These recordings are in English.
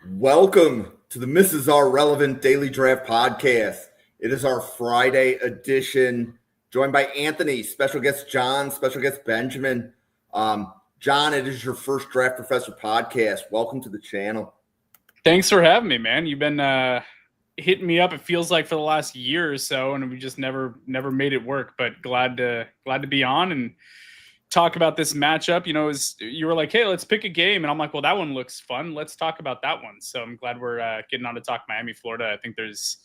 Welcome to the Mrs. R Relevant Daily Draft Podcast. It is our Friday edition, joined by Anthony, special guest John, special guest Benjamin. John, it is your first Draft Professor podcast. Welcome to the channel. Thanks for having me, man. You've been hitting me up, it feels like, for the last year or so, and we just never made it work. But glad to be on and talk about this matchup. You know, you were like, hey, let's pick a game, and I'm like, well, that one looks fun. Let's talk about that one. So I'm glad we're getting on to talk Miami, Florida. I think there's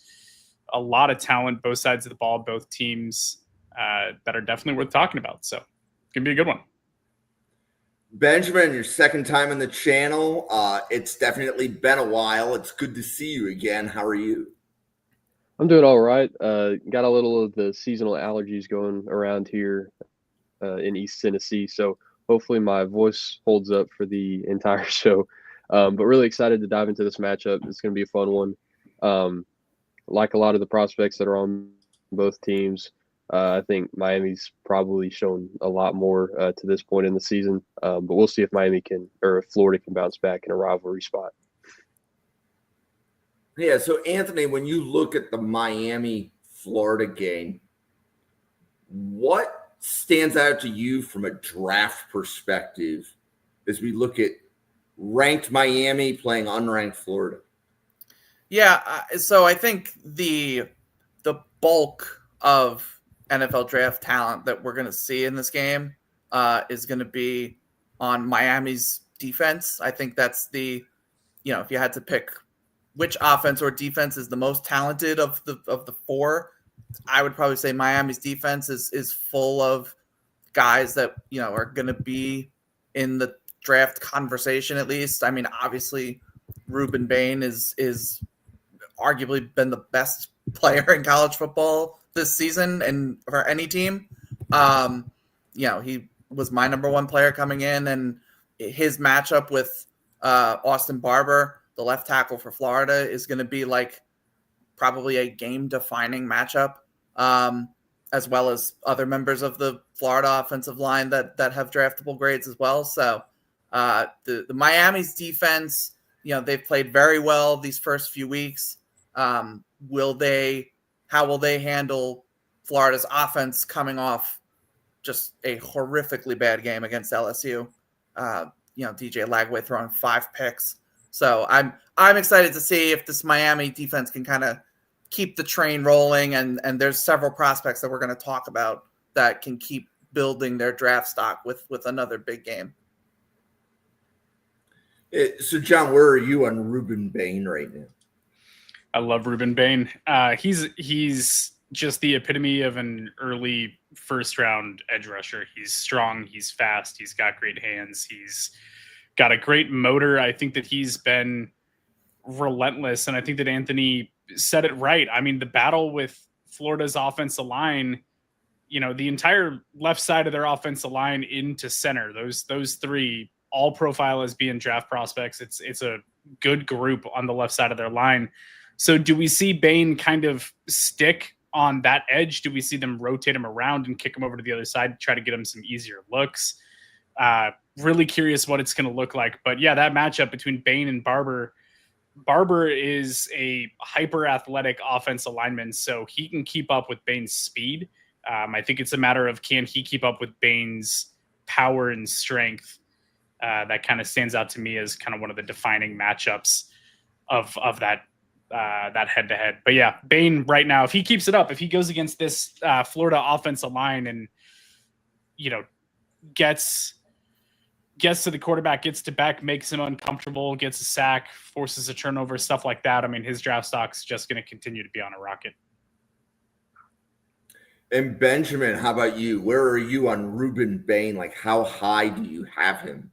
a lot of talent, both sides of the ball, both teams that are definitely worth talking about. So it's gonna be a good one. Benjamin, your second time on the channel. It's definitely been a while. It's good to see you again. How are you? I'm doing all right. Got a little of the seasonal allergies going around here in East Tennessee, so hopefully my voice holds up for the entire show. But really excited to dive into this matchup. It's going to be a fun one. Like a lot of the prospects that are on both teams, I think Miami's probably shown a lot more to this point in the season. But we'll see if Florida can bounce back in a rivalry spot. Yeah, so Anthony, when you look at the Miami-Florida game, what stands out to you from a draft perspective as we look at ranked Miami playing unranked Florida? Yeah, so I think the bulk of NFL draft talent that we're going to see in this game is going to be on Miami's defense. I think that's if you had to pick which offense or defense is the most talented of the four, I would probably say Miami's defense is full of guys that, are going to be in the draft conversation at least. I mean, obviously, Ruben Bain is arguably been the best player in college football this season and for any team. He was my number one player coming in, and his matchup with Austin Barber, the left tackle for Florida, is going to be like probably a game-defining matchup, as well as other members of the Florida offensive line that have draftable grades as well. So the Miami's defense, they've played very well these first few weeks. How will they handle Florida's offense coming off just a horrifically bad game against LSU? DJ Lagway throwing 5 picks. So I'm excited to see if this Miami defense can kind of keep the train rolling, and there's several prospects that we're going to talk about that can keep building their draft stock with another big game. So, John, where are you on Ruben Bain right now? I love Ruben Bain. He's just the epitome of an early first-round edge rusher. He's strong. He's fast. He's got great hands. He's got a great motor. I think that he's been relentless, and I think that Anthony said it right. I mean, the battle with Florida's offensive line, the entire left side of their offensive line into center, those three all profile as being draft prospects. It's a good group on the left side of their line. So do we see Bain kind of stick on that edge? Do we see them rotate him around and kick him over to the other side to try to get him some easier looks? Really curious what it's going to look like. But yeah, that matchup between Bain and Barber is a hyper athletic offensive lineman, so he can keep up with Bain's speed. I think it's a matter of, can he keep up with Bain's power and strength? That kind of stands out to me as kind of one of the defining matchups of that head-to-head. But yeah, Bain right now, if he keeps it up, if he goes against this Florida offensive line and, gets to the quarterback, gets to Beck, makes him uncomfortable, gets a sack, forces a turnover, stuff like that, I mean, his draft stock's just going to continue to be on a rocket. And Benjamin, how about you? Where are you on Ruben Bain? Like, how high do you have him?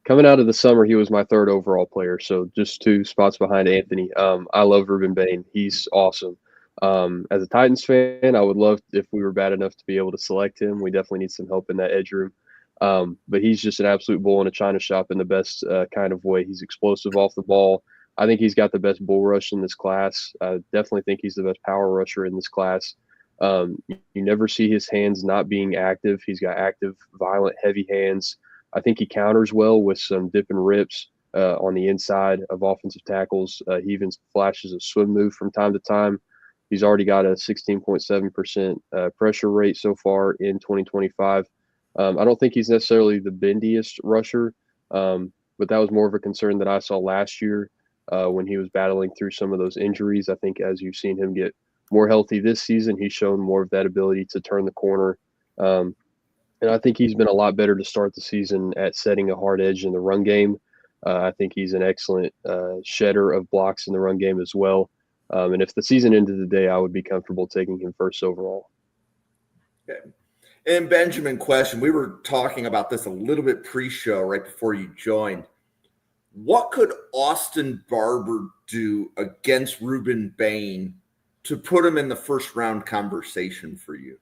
Coming out of the summer, he was my 3rd overall player, so just 2 spots behind Anthony. I love Ruben Bain. He's awesome. As a Titans fan, I would love if we were bad enough to be able to select him. We definitely need some help in that edge room. But he's just an absolute bull in a china shop in the best kind of way. He's explosive off the ball. I think he's got the best bull rush in this class. I definitely think he's the best power rusher in this class. You never see his hands not being active. He's got active, violent, heavy hands. I think he counters well with some dip and rips. on the inside of offensive tackles. He even flashes a swim move from time to time. He's already got a 16.7% pressure rate so far in 2025. I don't think he's necessarily the bendiest rusher, but that was more of a concern that I saw last year when he was battling through some of those injuries. I think as you've seen him get more healthy this season, he's shown more of that ability to turn the corner. And I think he's been a lot better to start the season at setting a hard edge in the run game. I think he's an excellent shedder of blocks in the run game as well. And if the season ended today, I would be comfortable taking him first overall. Okay. And Benjamin, question. We were talking about this a little bit pre-show right before you joined. What could Austin Barber do against Ruben Bain to put him in the first round conversation for you?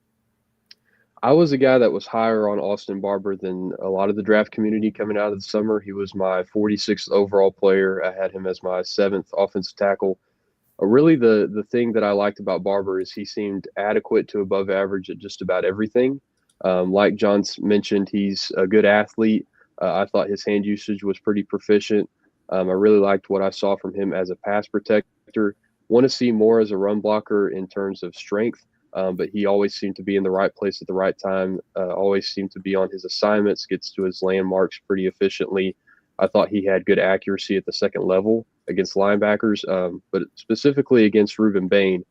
I was a guy that was higher on Austin Barber than a lot of the draft community coming out of the summer. He was my 46th overall player. I had him as my 7th offensive tackle. Really, the thing that I liked about Barber is he seemed adequate to above average at just about everything. Like John mentioned, he's a good athlete. I thought his hand usage was pretty proficient. I really liked what I saw from him as a pass protector. Want to see more as a run blocker in terms of strength, but he always seemed to be in the right place at the right time, always seemed to be on his assignments, gets to his landmarks pretty efficiently. I thought he had good accuracy at the second level against linebackers, but specifically against Ruben Bain,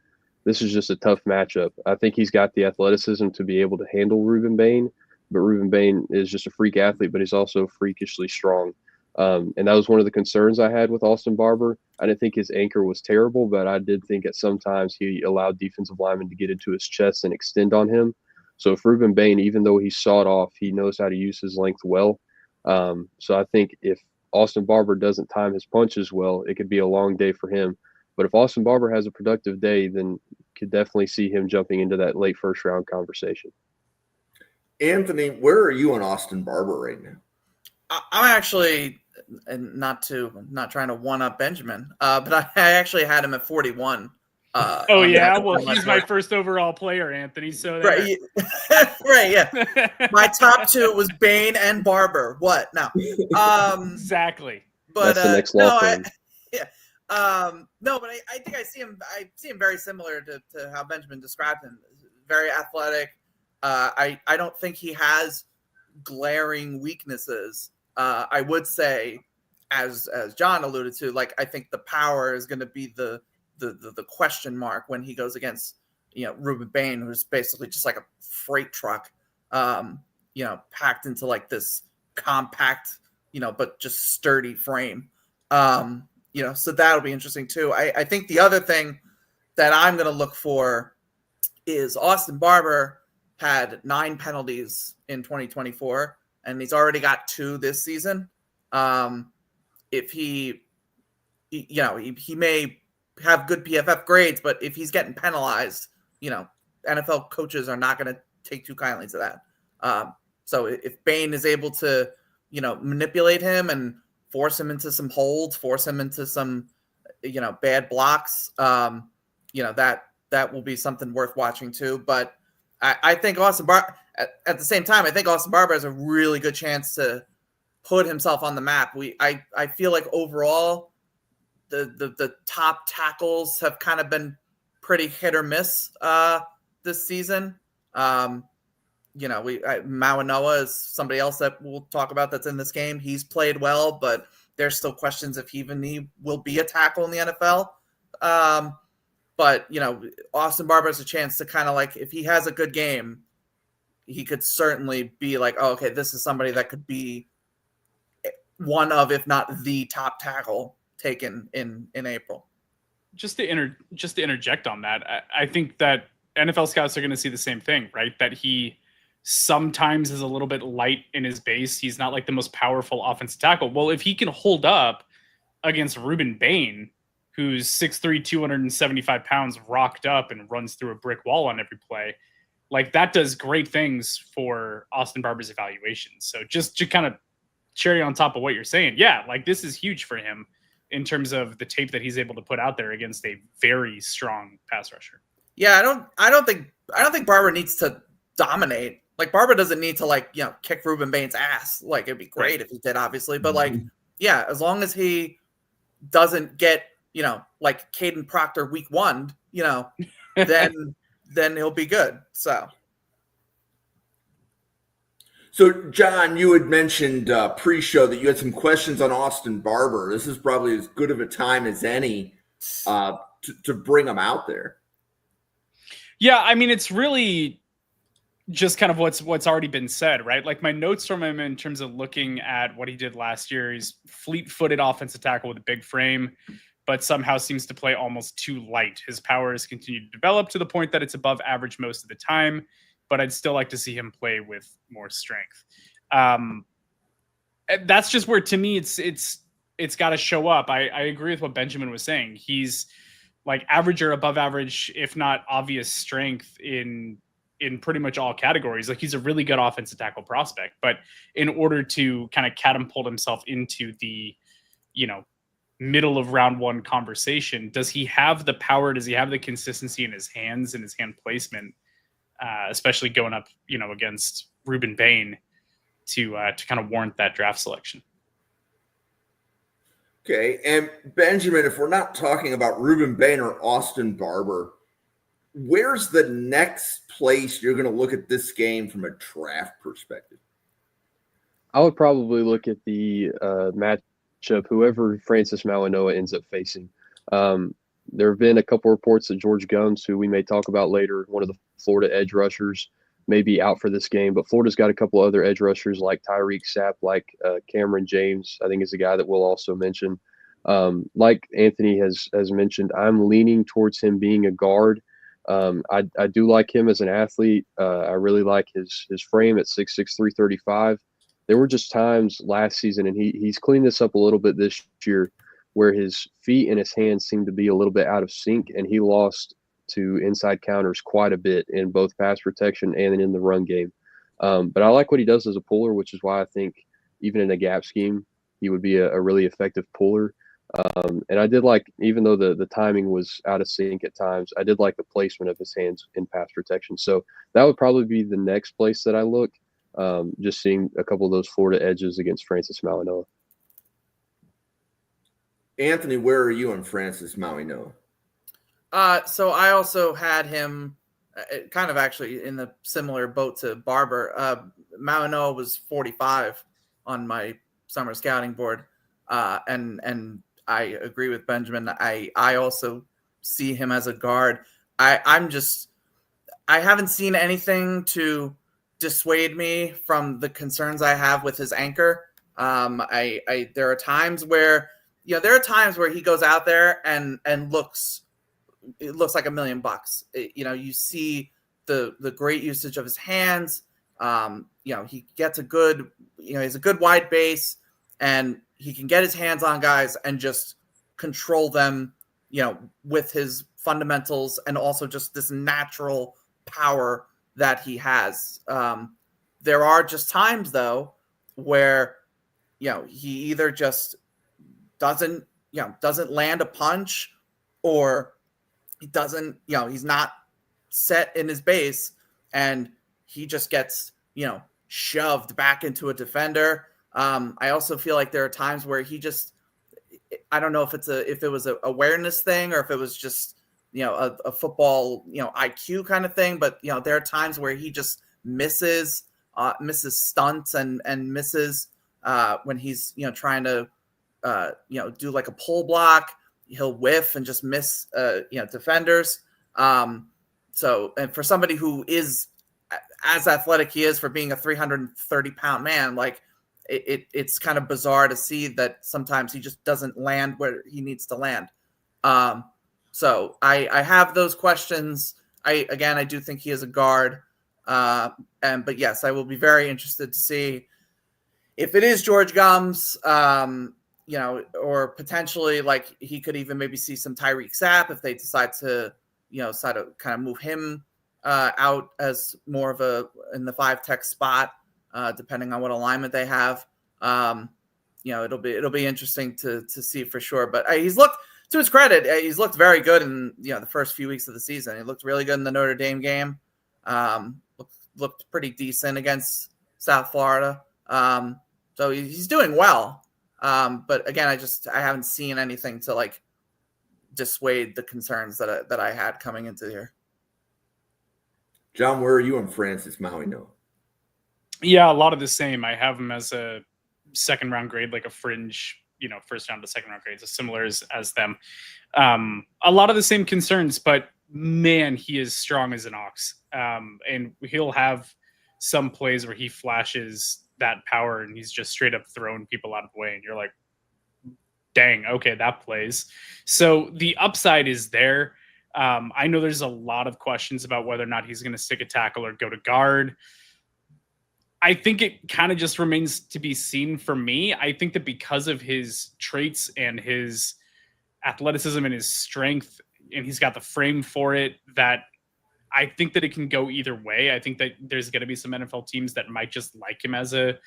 this is just a tough matchup. I think he's got the athleticism to be able to handle Ruben Bain, but Ruben Bain is just a freak athlete, but he's also freakishly strong. And that was one of the concerns I had with Austin Barber. I didn't think his anchor was terrible, but I did think at sometimes he allowed defensive linemen to get into his chest and extend on him. So if Ruben Bain, even though he's sawed off, he knows how to use his length well. So I think if Austin Barber doesn't time his punches well, it could be a long day for him. But if Austin Barber has a productive day, then could definitely see him jumping into that late first round conversation. Anthony, where are you on Austin Barber right now? I'm actually, and not trying to one up Benjamin, but I actually had him at 41. Oh yeah, well he's my first overall player, Anthony. So right, right, yeah. My top two was Bain and Barber. What now? Exactly. But that's the next law firm. No, but I think I see him very similar to how Benjamin described him. Very athletic. I don't think he has glaring weaknesses. I would say, as John alluded to, like I think the power is going to be the question mark when he goes against Ruben Bain, who's basically just like a freight truck, packed into like this compact, but just sturdy frame. So that'll be interesting too. I think the other thing that I'm going to look for is Austin Barber had 9 penalties in 2024, and he's already got 2 this season. If he may have good PFF grades, but if he's getting penalized, NFL coaches are not going to take too kindly to that. So if Bain is able to, manipulate him and force him into some holds, force him into some, bad blocks, that will be something worth watching too. But I think Austin Barber, at the same time, I think Austin Barber has a really good chance to put himself on the map. I feel like overall, the top tackles have kind of been pretty hit or miss this season. Mawanoa is somebody else that we'll talk about that's in this game. He's played well, but there's still questions if he will be a tackle in the NFL. But Austin Barber has a chance to kind of like, if he has a good game, he could certainly be like, oh, okay, this is somebody that could be one of, if not the top tackle taken in April. Just to interject on that, I think that NFL scouts are going to see the same thing, right? That he sometimes is a little bit light in his base. He's not like the most powerful offensive tackle. Well, if he can hold up against Ruben Bain, who's 6'3", 275 pounds, rocked up and runs through a brick wall on every play, like that does great things for Austin Barber's evaluation. So just to kind of cherry on top of what you're saying, yeah, like this is huge for him in terms of the tape that he's able to put out there against a very strong pass rusher. Yeah, I don't think Barber needs to dominate. Like Barber doesn't need to kick Ruben Bain's ass. Like it'd be great if he did, obviously, but like yeah, as long as he doesn't get, like Caden Proctor week 1, then he'll be good. So John, you had mentioned pre-show that you had some questions on Austin Barber. This is probably as good of a time as any to bring him out there. Yeah, I mean, it's really just kind of what's already been said, right? Like my notes from him in terms of looking at what he did last year, he's fleet-footed offensive tackle with a big frame, but somehow seems to play almost too light. His power has continued to develop to the point that it's above average most of the time, but I'd still like to see him play with more strength. That's just where, to me, it's got to show up. I agree with what Benjamin was saying. He's like average or above average, if not obvious strength in pretty much all categories. Like he's a really good offensive tackle prospect, but in order to kind of catapult himself into the, middle of round 1 conversation, does he have the power? Does he have the consistency in his hands and his hand placement, especially going up, against Ruben Bain to kind of warrant that draft selection? Okay. And Benjamin, if we're not talking about Ruben Bain or Austin Barber, where's the next place you're going to look at this game from a draft perspective? I would probably look at the matchup, whoever Francis Mauigoa ends up facing. There have been a couple reports that George Gums, who we may talk about later, one of the Florida edge rushers, may be out for this game. But Florida's got a couple other edge rushers like Tyreek Sapp, like Cameron James, I think is a guy that we'll also mention. Like Anthony has mentioned, I'm leaning towards him being a guard. I do like him as an athlete. I really like his frame at 6'6", 335. There were just times last season, and he's cleaned this up a little bit this year, where his feet and his hands seemed to be a little bit out of sync, and he lost to inside counters quite a bit in both pass protection and in the run game. But I like what he does as a puller, which is why I think even in a gap scheme, he would be a really effective puller. And I did like, even though the timing was out of sync at times, I did like the placement of his hands in pass protection. So that would probably be the next place that I look, just seeing a couple of those Florida edges against Francis Mauigoa. Anthony, where are you on Francis Mauigoa? So I also had him kind of actually in the similar boat to Barber. Mauigoa was 45 on my summer scouting board. And I agree with Benjamin. I also see him as a guard. I haven't seen anything to dissuade me from the concerns I have with his anchor. There are times where he goes out there and looks like $1 million. You see the great usage of his hands. He gets he's a good wide base, and he can get his hands on guys and just control them, with his fundamentals and also just this natural power that he has. There are just times though where, he either just doesn't land a punch, or he doesn't, he's not set in his base, and he just gets, shoved back into a defender. I also feel like there are times where he just, I don't know if it was a awareness thing, or if it was just, a football, IQ kind of thing. But, there are times where he just misses stunts and misses when he's, trying to, do like a pull block. He'll whiff and just miss, defenders. So, and for somebody who is as athletic he is for being a 330-pound man, like it's kind of bizarre to see that sometimes he just doesn't land where he needs to land. So I have those questions. I do think he is a guard. But yes, I will be very interested to see if it is George Gums, or potentially like he could even maybe see some Tyreek Sapp if they decide to kind of move him out as more of in the 5-tech spot, depending on what alignment they have. It'll be interesting to see for sure. But he's looked, to his credit, he's looked very good in the first few weeks of the season. He looked really good in the Notre Dame game. Looked pretty decent against South Florida. So he's doing well. But again, I haven't seen anything to like dissuade the concerns that I had coming into here. John, where are you on Francis Mauigoa? Yeah, a lot of the same. I have him as a second round grade, like a fringe, first round to second round grades, as similar as them. A lot of the same concerns, but man, he is strong as an ox. And he'll have some plays where he flashes that power and he's just straight up throwing people out of the way. And you're like, dang, okay, that plays. So the upside is there. I know there's a lot of questions about whether or not he's going to stick a tackle or go to guard. I think it kind of just remains to be seen for me. I think that because of his traits and his athleticism and his strength, and he's got the frame for it, that I think that it can go either way. I think that there's going to be some NFL teams that might just like him as a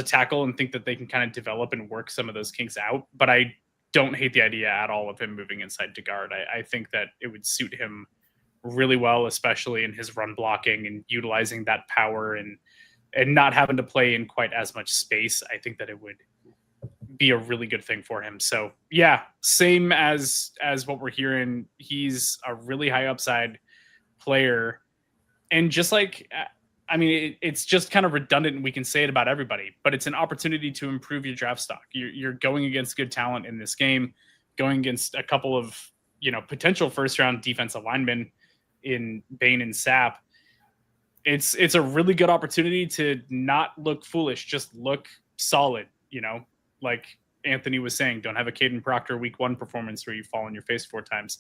tackle and think that they can kind of develop and work some of those kinks out. But I don't hate the idea at all of him moving inside to guard. I think that it would suit him really well, especially in his run blocking and utilizing that power and not having to play in quite as much space. I think that it would be a really good thing for him. So yeah, same as what we're hearing. He's a really high upside player. And just like, I mean, it's just kind of redundant and we can say it about everybody, but it's an opportunity to improve your draft stock. You're going against good talent in this game, going against a couple of, potential first round defensive linemen in Bain and Sapp. It's a really good opportunity to not look foolish, just look solid, like Anthony was saying, don't have a Caden Proctor week 1 performance where you fall on your face 4 times.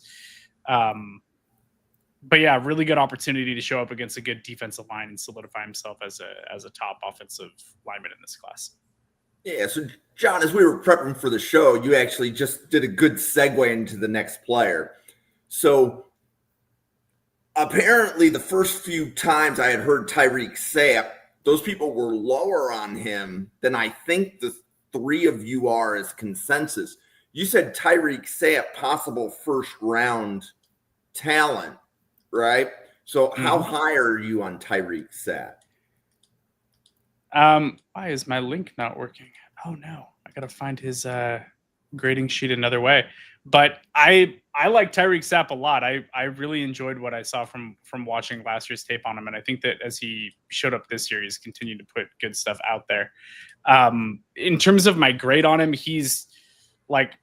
But yeah, really good opportunity to show up against a good defensive line and solidify himself as a top offensive lineman in this class. Yeah, so John, as we were prepping for the show, you actually just did a good segue into the next player. So apparently the first few times I had heard Tyreek Sapp, those people were lower on him than I think the 3 of you are as consensus. You said Tyreek Sapp, possible first round talent, right? So how high are you on Tyreek Sapp? Why is my link not working? Oh no, I gotta find his grading sheet another way. But I like Tyreek Sapp a lot. I really enjoyed what I saw from watching last year's tape on him, and I think that as he showed up this year, he's continued to put good stuff out there. In terms of my grade on him, he's like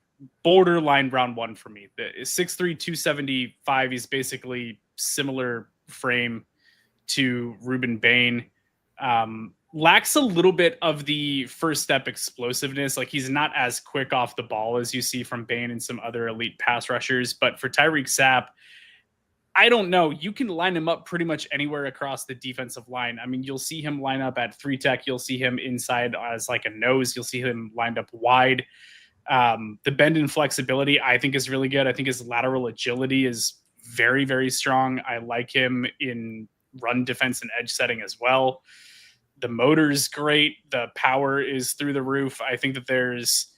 borderline round 1 for me. The 6'3", 275. He's basically similar frame to Ruben Bain. Lacks a little bit of the first step explosiveness. Like he's not as quick off the ball as you see from Bain and some other elite pass rushers. But for Tyreek Sapp, I don't know. You can line him up pretty much anywhere across the defensive line. I mean, you'll see him line up at 3 tech. You'll see him inside as like a nose. You'll see him lined up wide. The bend and flexibility, I think, is really good. I think his lateral agility is very, very strong. I like him in run defense and edge setting as well. The motor's great. The power is through the roof. I think that there's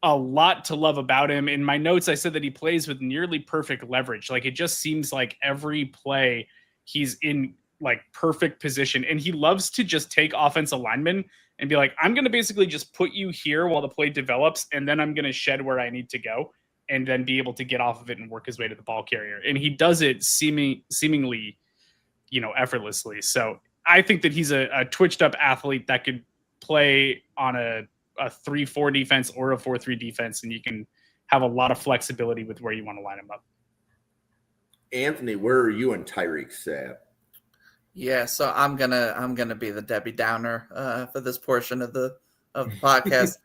a lot to love about him. In my notes, I said that he plays with nearly perfect leverage. Like it just seems like every play he's in like perfect position. And he loves to just take offensive linemen and be like, I'm going to basically just put you here while the play develops. And then I'm going to shed where I need to go and then be able to get off of it and work his way to the ball carrier. And he does it seemingly, effortlessly. So I think that he's a twitched up athlete that could play on a 3-4 defense or a 4-3 defense, and you can have a lot of flexibility with where you want to line him up. Anthony, where are you on Tyreek Sapp? Yeah, so I'm gonna be the Debbie Downer for this portion of the podcast.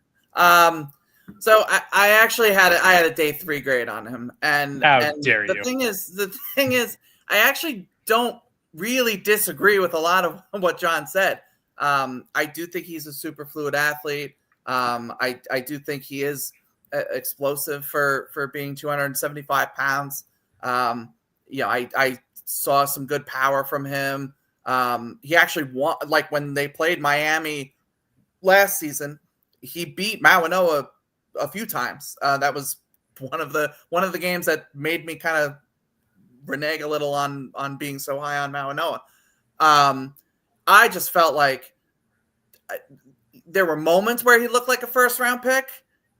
So I actually had a day 3 grade on him, and dare you? The thing is, I actually don't really disagree with a lot of what John said. I do think he's a super fluid athlete. I do think he is explosive for being 275 pounds. I saw some good power from him. He actually won, like when they played Miami last season, he beat Mauigoa a few times. That was one of the games that made me kind of renege a little on being so high on Mauigoa. I just felt like there were moments where he looked like a first round pick,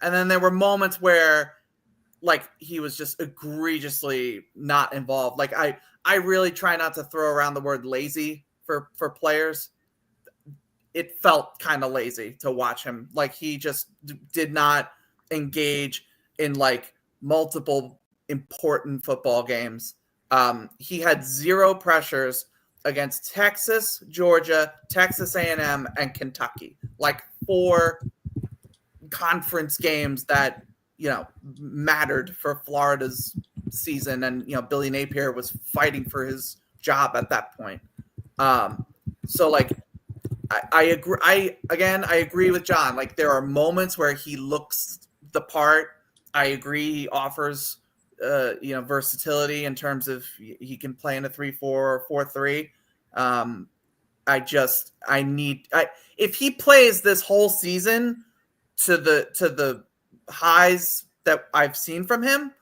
and then there were moments where like he was just egregiously not involved. Like I really try not to throw around the word lazy for players. It felt kind of lazy to watch him. Like he just did not engage in like multiple important football games. He had 0 pressures against Texas, Georgia, Texas A&M, and Kentucky. Like 4 conference games that, you know, mattered for Florida's season. And, you know, Billy Napier was fighting for his job at that point. So like, I agree. I agree with John. Like there are moments where he looks the part. I agree. He offers, versatility in terms of he can play in a 3-4 or 4-3. If he plays this whole season to the highs that I've seen from him,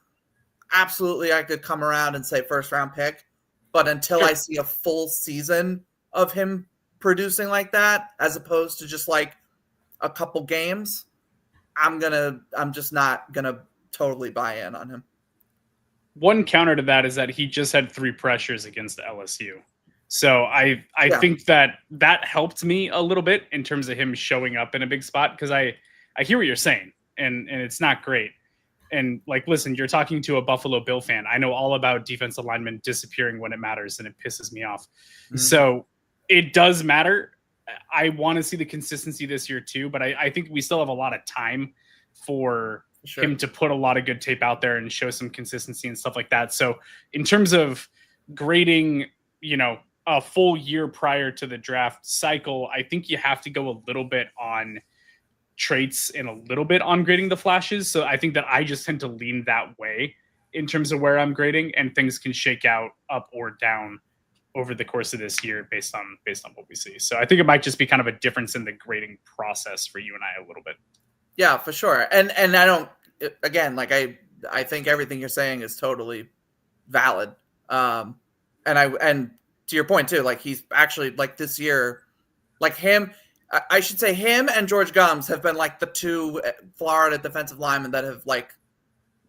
absolutely I could come around and say first round pick. But until I see a full season of him producing like that, as opposed to just like a couple games, I'm just not gonna totally buy in on him. One counter to that is that he just had 3 pressures against LSU. So I think that helped me a little bit in terms of him showing up in a big spot, because I hear what you're saying, and it's not great. And like, listen, you're talking to a Buffalo Bill fan. I know all about defensive linemen disappearing when it matters, and it pisses me off. Mm-hmm. So it does matter. I want to see the consistency this year too, but I think we still have a lot of time for him to put a lot of good tape out there and show some consistency and stuff like that. So in terms of grading, you know, a full year prior to the draft cycle, I think you have to go a little bit on traits and a little bit on grading the flashes. So I think that I just tend to lean that way in terms of where I'm grading, and things can shake out up or down over the course of this year based on what we see. So I think it might just be kind of a difference in the grading process for you and I a little bit. Yeah, for sure. And I don't, again, like I think everything you're saying is totally valid. And to your point too, like he's actually like this year, like him, I should say him and George Gums have been like the 2 Florida defensive linemen that have like,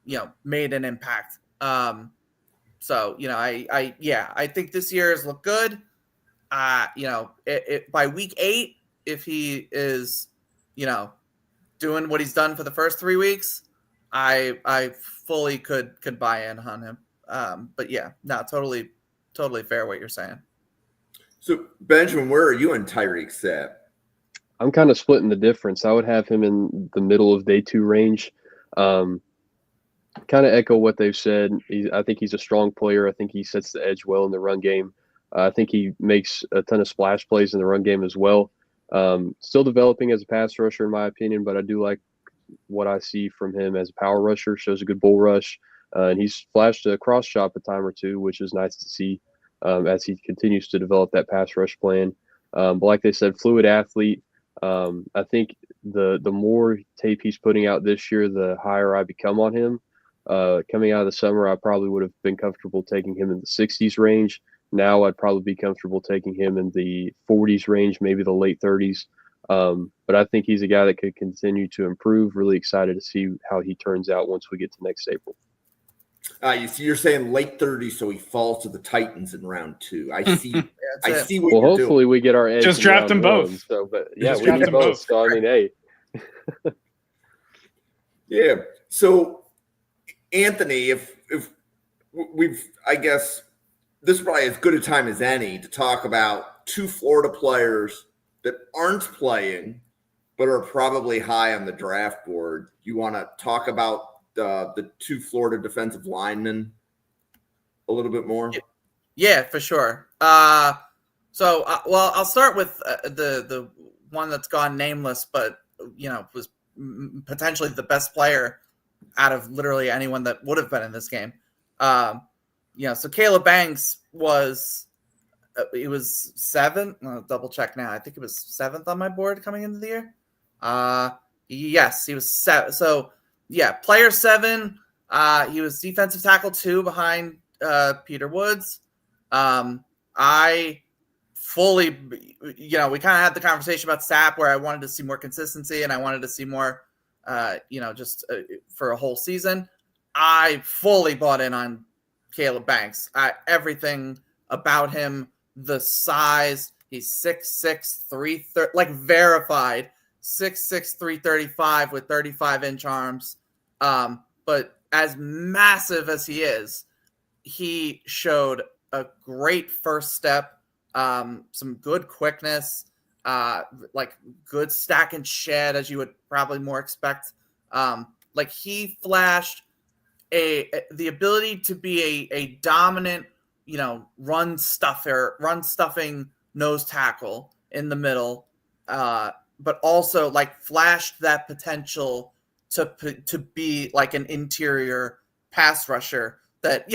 you know, made an impact. So, you know, I think this year has looked good. You know, by week 8, if he is, you know, doing what he's done for the first 3 weeks, I fully could buy in on him. But yeah, no, totally fair what you're saying. So Benjamin, where are you and Tyreek at? I'm kind of splitting the difference. I would have him in the middle of day 2 range. Kind of echo what they've said. I think he's a strong player. I think he sets the edge well in the run game. I think he makes a ton of splash plays in the run game as well. Still developing as a pass rusher, in my opinion, but I do like what I see from him as a power rusher. Shows a good bull rush, and he's flashed a cross chop a time or two, which is nice to see as he continues to develop that pass rush plan. But like they said, fluid athlete. I think the more tape he's putting out this year, the higher I become on him. Coming out of the summer, I probably would have been comfortable taking him in the 60s range. Now I'd probably be comfortable taking him in the 40s range, maybe the late 30s. But I think he's a guy that could continue to improve. Really excited to see how he turns out once we get to next April. You're saying late 30s, so he falls to the Titans in round 2. I see. I see what well, you're hopefully doing. we get our edge. Just draft them both. So, but yeah, just we draft need them both. both. So I mean, hey. Yeah. So Anthony, if I guess this is probably as good a time as any to talk about 2 Florida players that aren't playing, but are probably high on the draft board. You want to talk about the 2 Florida defensive linemen a little bit more? Yeah, for sure. Well, I'll start with the one that's gone nameless, but you know was potentially the best player out of literally anyone that would have been in this game. So Caleb Banks was 7th. I'll double check now. I think it was 7th on my board coming into the year. Yes, he was 7. So yeah, player 7. He was defensive tackle 2 behind Peter Woods. I fully, we kind of had the conversation about Sapp where I wanted to see more consistency and I wanted to see more, just for a whole season. I fully bought in on Caleb Banks. Everything about him, the size, he's 6'6", 330, like verified 6'6", 335 with 35-inch arms. But as massive as he is, he showed a great first step, some good quickness, like good stack and shed, as you would probably more expect. Like he flashed the ability to be a dominant, run stuffing nose tackle in the middle, but also like flashed that potential to be like an interior pass rusher that,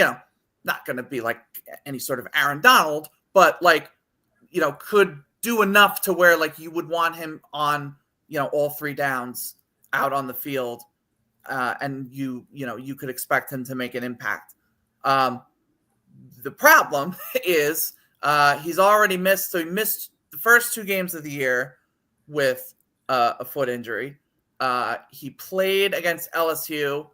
not going to be like any sort of Aaron Donald, but like, could do enough to where like you would want him on, all 3 downs out on the field. And you could expect him to make an impact. The problem is he's already missed. So he missed the first 2 games of the year with a foot injury. He played against LSU,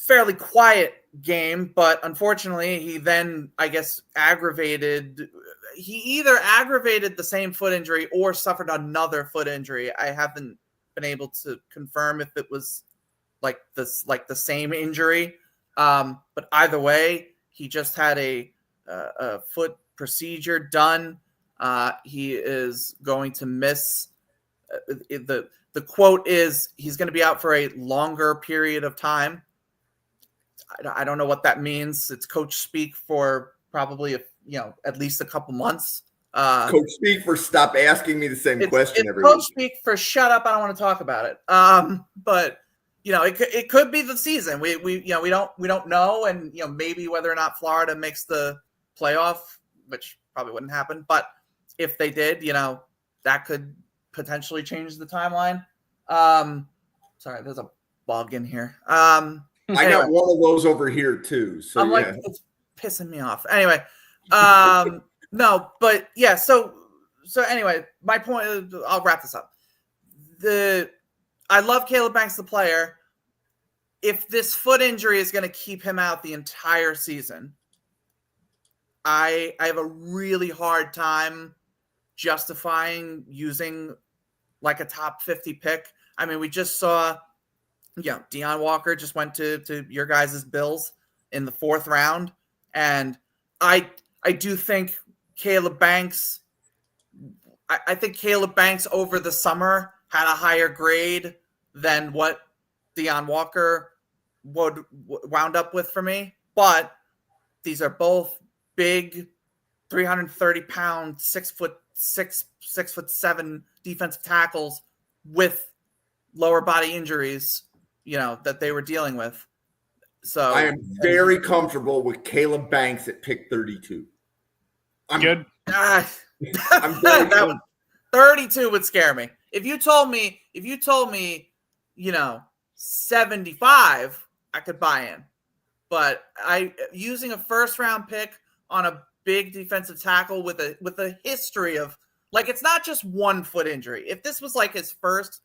fairly quiet game, but unfortunately he then, I guess, he either aggravated the same foot injury or suffered another foot injury. I haven't been able to confirm if it was like the same injury. But either way, he just had a foot procedure done. He is going to miss. The quote is he's going to be out for a longer period of time. I don't know what that means. It's coach speak for probably at least a couple months. Coach speak for stop asking me the same question every coach week. Speak for shut up. I don't want to talk about it. But it could be the season. We don't know, and maybe whether or not Florida makes the playoff, which probably wouldn't happen. But if they did, that could potentially change the timeline. Sorry, there's a bug in here. I got one of those over here too. So I'm like, it's pissing me off. Anyway, no, but yeah. So anyway, my point is, I'll wrap this up. I love Caleb Banks, the player. If this foot injury is going to keep him out the entire season, I have a really hard time justifying using like a top 50 pick. I mean, we just saw, Deion Walker just went to your guys' Bills in the 4th round. And I do think Caleb Banks, I think Caleb Banks over the summer had a higher grade than what Deion Walker wound up with for me. But these are both big, 330-pound, 6'6", 6'7" defensive tackles with lower body injuries, that they were dealing with. So I am very comfortable with Caleb Banks at pick 32. I'm Good. I'm very that 32 would scare me. If you told me, 75, I could buy in. But using a 1st-round pick on a big defensive tackle with a history of, like, it's not just 1 foot injury. If this was like his first,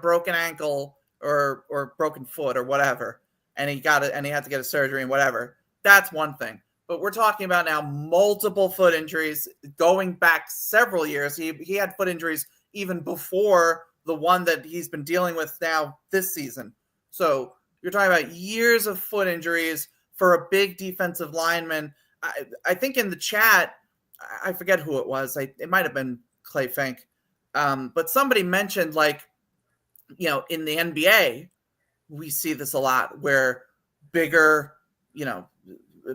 broken ankle or broken foot or whatever, and he had to get a surgery and whatever, that's one thing. But we're talking about now multiple foot injuries going back several years. He had foot injuries even before the one that he's been dealing with now this season. So you're talking about years of foot injuries for a big defensive lineman. I think in the chat, I forget who it was. It might have been Clay Fink. But somebody mentioned, like, in the NBA, we see this a lot where bigger,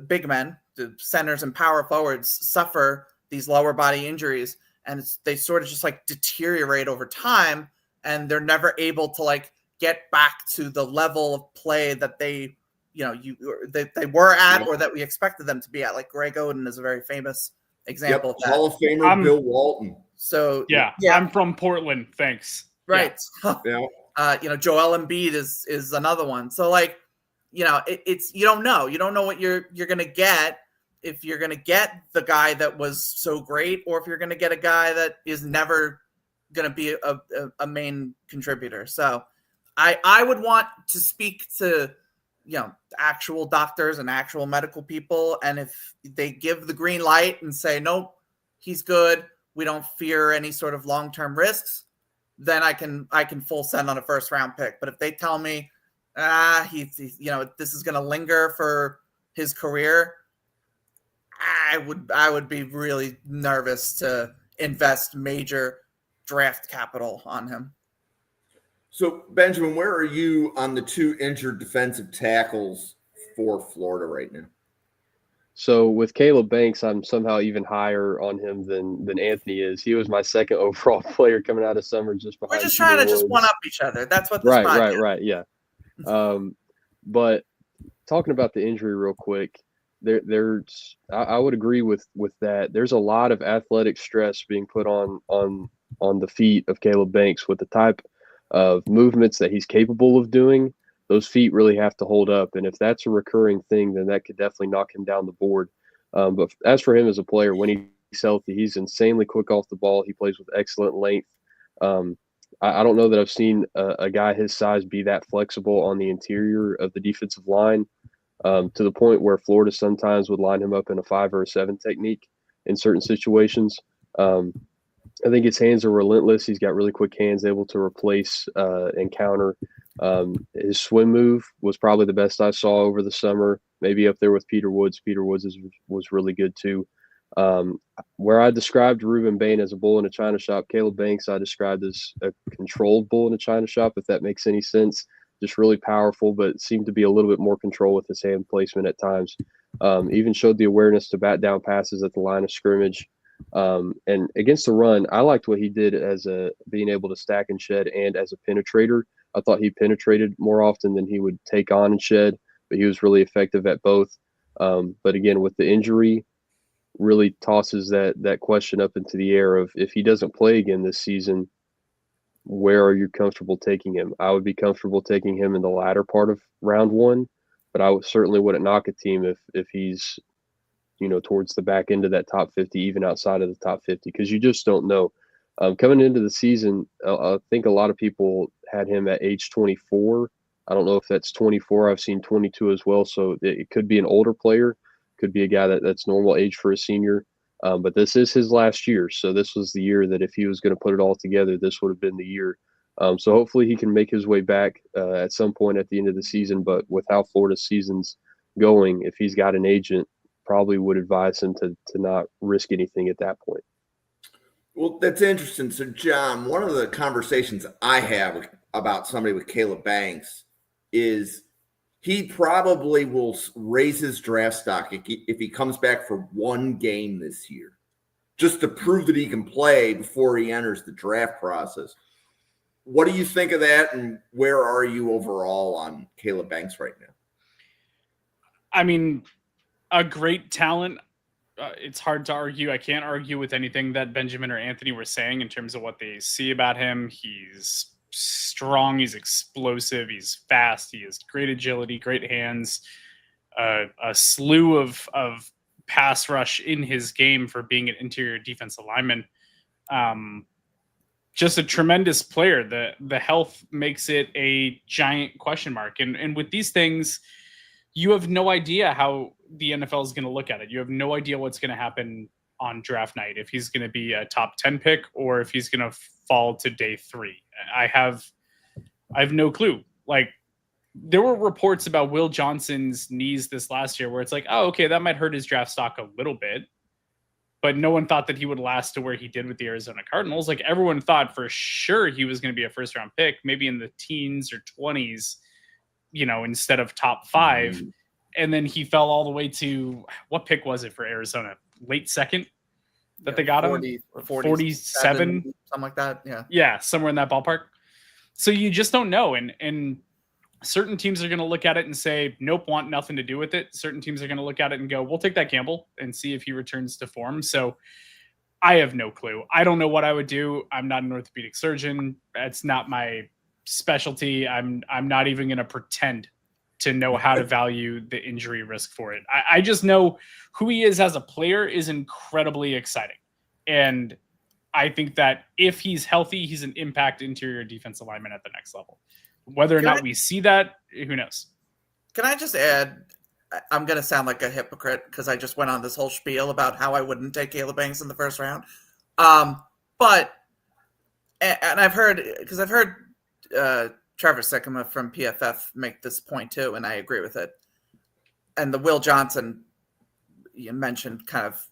big men, the centers and power forwards, suffer these lower body injuries, and they sort of just like deteriorate over time, and they're never able to like get back to the level of play that they were at or that we expected them to be at. Like Greg Oden is a very famous example of that. Hall of Famer Bill Walton. So yeah, I'm from Portland. Thanks. Right. Yeah. Joel Embiid is another one. So like, it's you don't know what you're gonna get. if you're going to get the guy that was so great, or if you're going to get a guy that is never going to be a main contributor. So I would want to speak to, actual doctors and actual medical people. And if they give the green light and say, nope, he's good, we don't fear any sort of long-term risks, then I can full send on a first round pick. But if they tell me, he's this is going to linger for his career, I would be really nervous to invest major draft capital on him. So, Benjamin, where are you on the 2 injured defensive tackles for Florida right now? So with Caleb Banks, I'm somehow even higher on him than Anthony is. He was my second overall player coming out of summer, just behind. We're just trying to just one up each other. That's what this right, yeah. But talking about the injury real quick, I would agree with that. There's a lot of athletic stress being put on the feet of Caleb Banks with the type of movements that he's capable of doing. Those feet really have to hold up. And if that's a recurring thing, then that could definitely knock him down the board. But as for him as a player, when he's healthy, he's insanely quick off the ball. He plays with excellent length. I don't know that I've seen a guy his size be that flexible on the interior of the defensive line, to the point where Florida sometimes would line him up in a 5 or a 7 technique in certain situations. I think his hands are relentless. He's got really quick hands, able to replace and counter. His swim move was probably the best I saw over the summer, maybe up there with Peter Woods. Peter Woods was really good too. Where I described Ruben Bain as a bull in a china shop, Caleb Banks I described as a controlled bull in a china shop, if that makes any sense. Just really powerful, but seemed to be a little bit more control with his hand placement at times. Even showed the awareness to bat down passes at the line of scrimmage. And against the run, I liked what he did as being able to stack and shed and as a penetrator. I thought he penetrated more often than he would take on and shed, but he was really effective at both. But again, with the injury, really tosses that question up into the air of, if he doesn't play again this season, where are you comfortable taking him? I would be comfortable taking him in the latter part of round 1, but I certainly wouldn't knock a team if he's towards the back end of that top 50, even outside of the top 50, because you just don't know. Coming into the season, I think a lot of people had him at age 24. I don't know if that's 24. I've seen 22 as well. So it could be an older player, could be a guy that's normal age for a senior. But this is his last year. So this was the year that if he was going to put it all together, this would have been the year. So hopefully he can make his way back at some point at the end of the season. But with how Florida's season's going, if he's got an agent, probably would advise him to not risk anything at that point. Well, that's interesting. So, John, one of the conversations I have about somebody with Caleb Banks is he probably will raise his draft stock if he comes back for 1 game this year, just to prove that he can play before he enters the draft process. What do you think of that, and where are you overall on Caleb Banks right now? I mean, a great talent. It's hard to argue. I can't argue with anything that Benjamin or Anthony were saying in terms of what they see about him. He's strong. He's explosive. He's fast. He has great agility, great hands, a slew of pass rush in his game for being an interior defensive lineman. Just a tremendous player. The health makes it a giant question mark. And with these things, you have no idea how the NFL is going to look at it. You have no idea what's going to happen on draft night, if he's going to be a top 10 pick or if he's going to fall to day 3. I have no clue. Like, there were reports about Will Johnson's knees this last year where it's like, oh, okay, that might hurt his draft stock a little bit, but no one thought that he would last to where he did with the Arizona Cardinals. Like, everyone thought for sure he was going to be a first round pick, maybe in the teens or 20s, instead of top 5. And then he fell all the way to, what pick was it for Arizona? Late second that they got 40, him? 47, something like that. Yeah. Yeah, somewhere in that ballpark. So you just don't know. And certain teams are going to look at it and say, nope, want nothing to do with it. Certain teams are going to look at it and go, we'll take that gamble and see if he returns to form. So I have no clue. I don't know what I would do. I'm not an orthopedic surgeon. That's not my specialty. I'm not even going to pretend to know how to value the injury risk for it. I just know who he is as a player is incredibly exciting. And I think that if he's healthy, he's an impact interior defensive lineman at the next level. Whether or not we see that, who knows? Can I just add, I'm going to sound like a hypocrite because I just went on this whole spiel about how I wouldn't take Caleb Banks in the first round. But I've heard Trevor Sikkema from PFF make this point too, and I agree with it. And the Will Johnson you mentioned kind of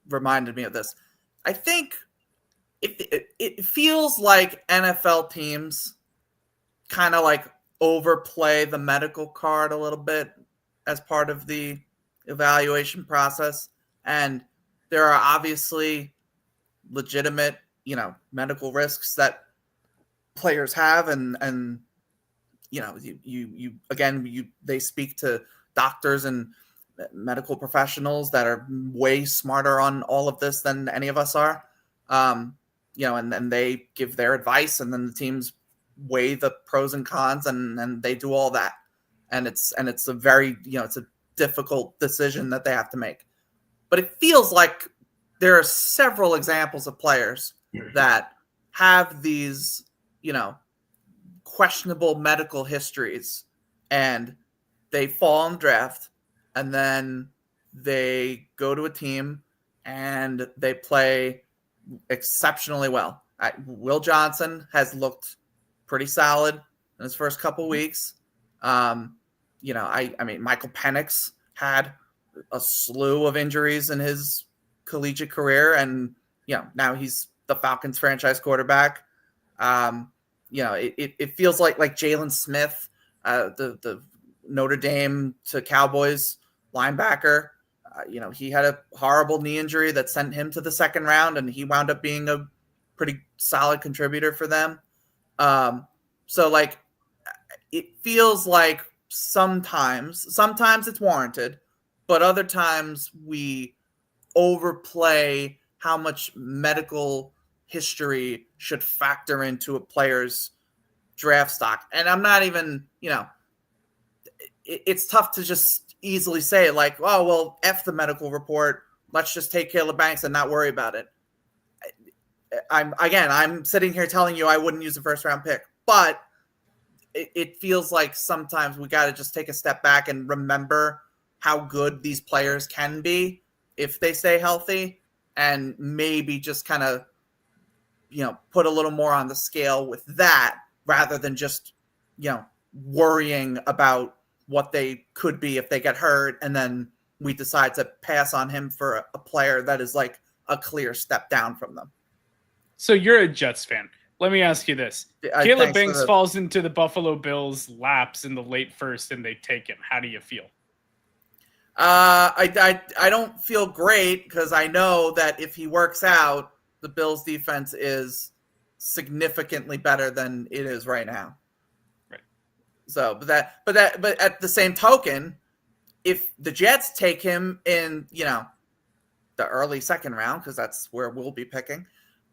reminded me of this. I think it feels like NFL teams kind of like overplay the medical card a little bit as part of the evaluation process. And there are obviously legitimate, medical risks that players have. And they speak to doctors and medical professionals that are way smarter on all of this than any of us are. And they give their advice, and then the teams weigh the pros and cons, and they do all that. And it's a very, it's a difficult decision that they have to make. But it feels like there are several examples of players that have these, questionable medical histories, and they fall in the draft, and then they go to a team and they play exceptionally well. Will Johnson has looked pretty solid in his first couple weeks. Michael Penix had a slew of injuries in his collegiate career, and now he's the Falcons franchise quarterback. It feels like Jalen Smith, the Notre Dame to Cowboys linebacker. He had a horrible knee injury that sent him to the second round, and he wound up being a pretty solid contributor for them. It feels like sometimes it's warranted, but other times we overplay how much medical history should factor into a player's draft stock. And I'm not even, it's tough to just easily say like, oh, well, F the medical report. Let's just take Caleb Banks and not worry about it. I'm sitting here telling you I wouldn't use a first round pick, but it feels like sometimes we got to just take a step back and remember how good these players can be if they stay healthy, and maybe just kind of, put a little more on the scale with that rather than just, worrying about what they could be if they get hurt. And then we decide to pass on him for a player that is like a clear step down from them. So you're a Jets fan. Let me ask you this. Caleb Banks falls into the Buffalo Bills' laps in the late first and they take him. How do you feel? I don't feel great because I know that if he works out, the Bills' defense is significantly better than it is right now. Right. So, but at the same token, if the Jets take him in, the early second round, because that's where we'll be picking,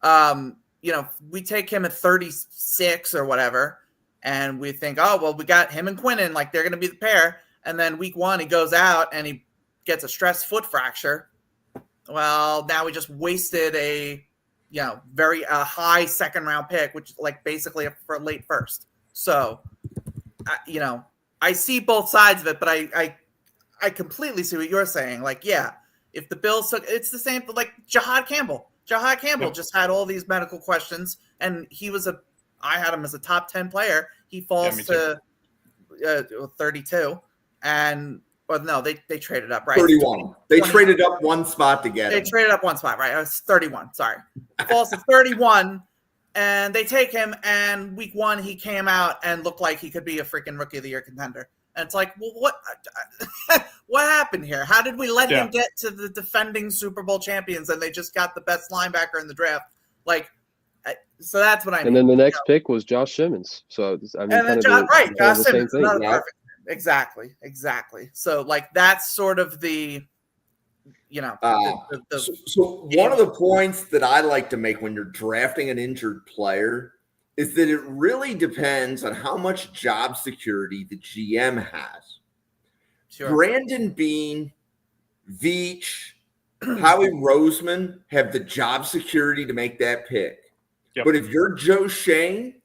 we take him at 36 or whatever, and we think, oh, well, we got him and Quinnen, like they're going to be the pair. And then week one, he goes out and he gets a stress foot fracture. Well, now we just wasted a very high second round pick, which like basically for a late first. So, I see both sides of it, but I completely see what you're saying. Like, yeah, if the Bills took, it's the same, like Jahad Campbell. Jahad Campbell just had all these medical questions, and I had him as a top 10 player. He falls to 32, they traded up, right? 31. They traded up one spot to get him. They traded up one spot, right? It was 31. Sorry. Falls to 31, and they take him, and week one he came out and looked like he could be a freaking rookie of the year contender. And it's like, well, what happened here? How did we let him get to the defending Super Bowl champions and they just got the best linebacker in the draft? Like, so that's what I mean. And then the next pick was Josh Simmons. So I mean, Josh Simmons, another perfect. Exactly. So like that's sort of the, So one of the points that I like to make when you're drafting an injured player is that it really depends on how much job security the GM has. Sure. Brandon Beane, Veach, Howie Roseman have the job security to make that pick. Yep. But if you're Joe Shane,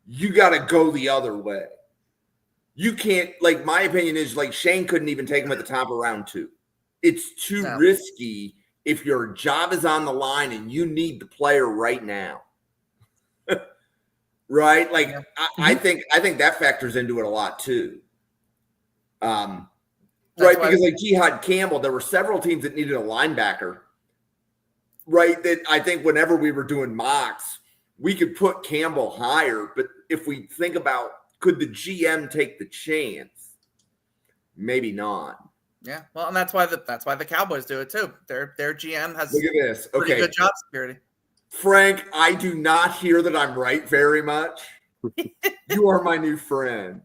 you got to go the other way. You can't, like, my opinion is, like, Shane couldn't even take him at the top of round 2. It's too risky if your job is on the line and you need the player right now. Right? Like, Yeah. I think that factors into it a lot too. Right? Because like Jihad Campbell, there were several teams that needed a linebacker. Right? That I think whenever we were doing mocks, we could put Campbell higher. But if we think about, could the GM take the chance? Maybe not. Yeah, well, and that's why the Cowboys do it too. Their GM has Look at this. pretty Okay, good job security. Frank, I do not hear that I'm right very much. You are my new friend.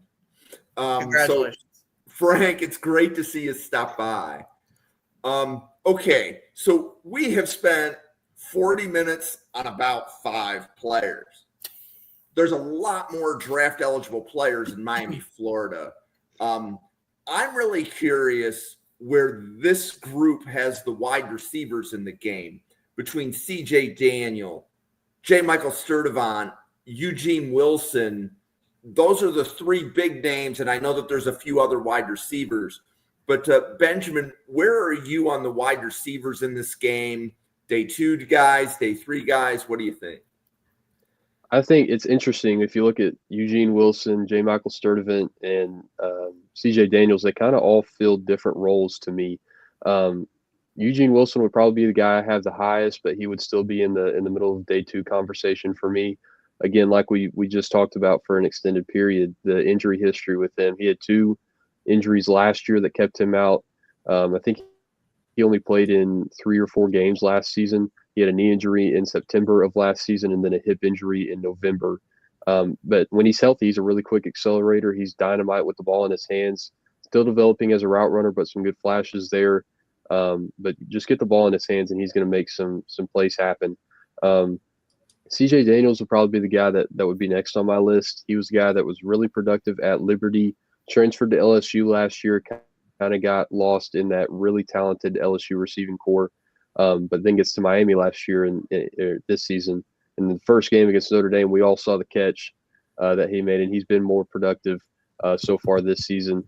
Congratulations. So, Frank, it's great to see you stop by. Okay, so we have spent 40 minutes on about 5 players. There's a lot more draft eligible players in Miami, Florida. I'm really curious where this group has the wide receivers in the game between CJ Daniel, J. Michael Sturdivant, Eugene Wilson. Those are the 3 big names, and I know that there's a few other wide receivers. But Benjamin, where are you on the wide receivers in this game? Day 2 guys, day 3 guys. What do you think? I think it's interesting if you look at Eugene Wilson, J. Michael Sturdivant, and CJ Daniels. They kind of all fill different roles to me. Eugene Wilson would probably be the guy I have the highest, but he would still be in the middle of day 2 conversation for me. Again, like we just talked about for an extended period, the injury history with him. He had 2 injuries last year that kept him out. I think he only played in 3 or 4 games last season. He had a knee injury in September of last season and then a hip injury in November. But when he's healthy, he's a really quick accelerator. He's dynamite with the ball in his hands. Still developing as a route runner, but some good flashes there. But just get the ball in his hands, and he's going to make some plays happen. CJ Daniels would probably be the guy that would be next on my list. He was the guy that was really productive at Liberty, transferred to LSU last year, kind of got lost in that really talented LSU receiving core, but then gets to Miami last year and this season. In the first game against Notre Dame, we all saw the catch that he made, and he's been more productive so far this season.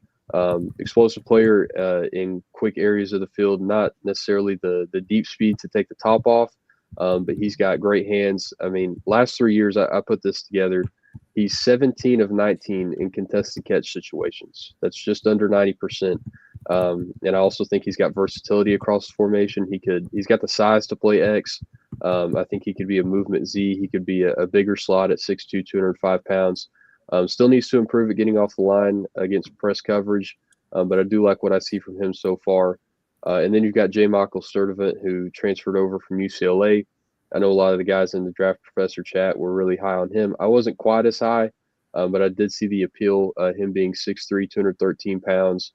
Explosive player in quick areas of the field, not necessarily the deep speed to take the top off, but he's got great hands. I mean, last 3 years, I put this together. He's 17 of 19 in contested catch situations. That's just under 90%. And I also think he's got versatility across the formation. He's got the size to play X. I think he could be a movement Z. He could be a bigger slot at 6'2", 205 pounds. Still needs to improve at getting off the line against press coverage, but I do like what I see from him so far. And then you've got J. Michael Sturdivant, who transferred over from UCLA. I know a lot of the guys in the Draft Professor chat were really high on him. I wasn't quite as high, but I did see the appeal, him being 6'3", 213 pounds,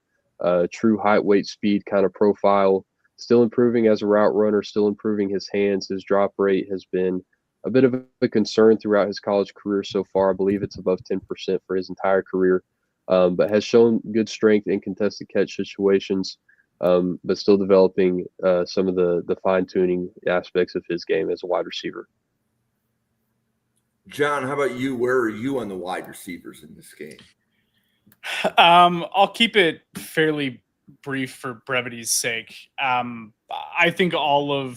true height, weight, speed kind of profile, still improving as a route runner, still improving his hands. His drop rate has been a bit of a concern throughout his college career so far. I believe it's above 10% for his entire career, but has shown good strength in contested catch situations, but still developing some of the fine-tuning aspects of his game as a wide receiver. John, how about you? Where are you on the wide receivers in this game? I'll keep it fairly brief for brevity's sake. I think all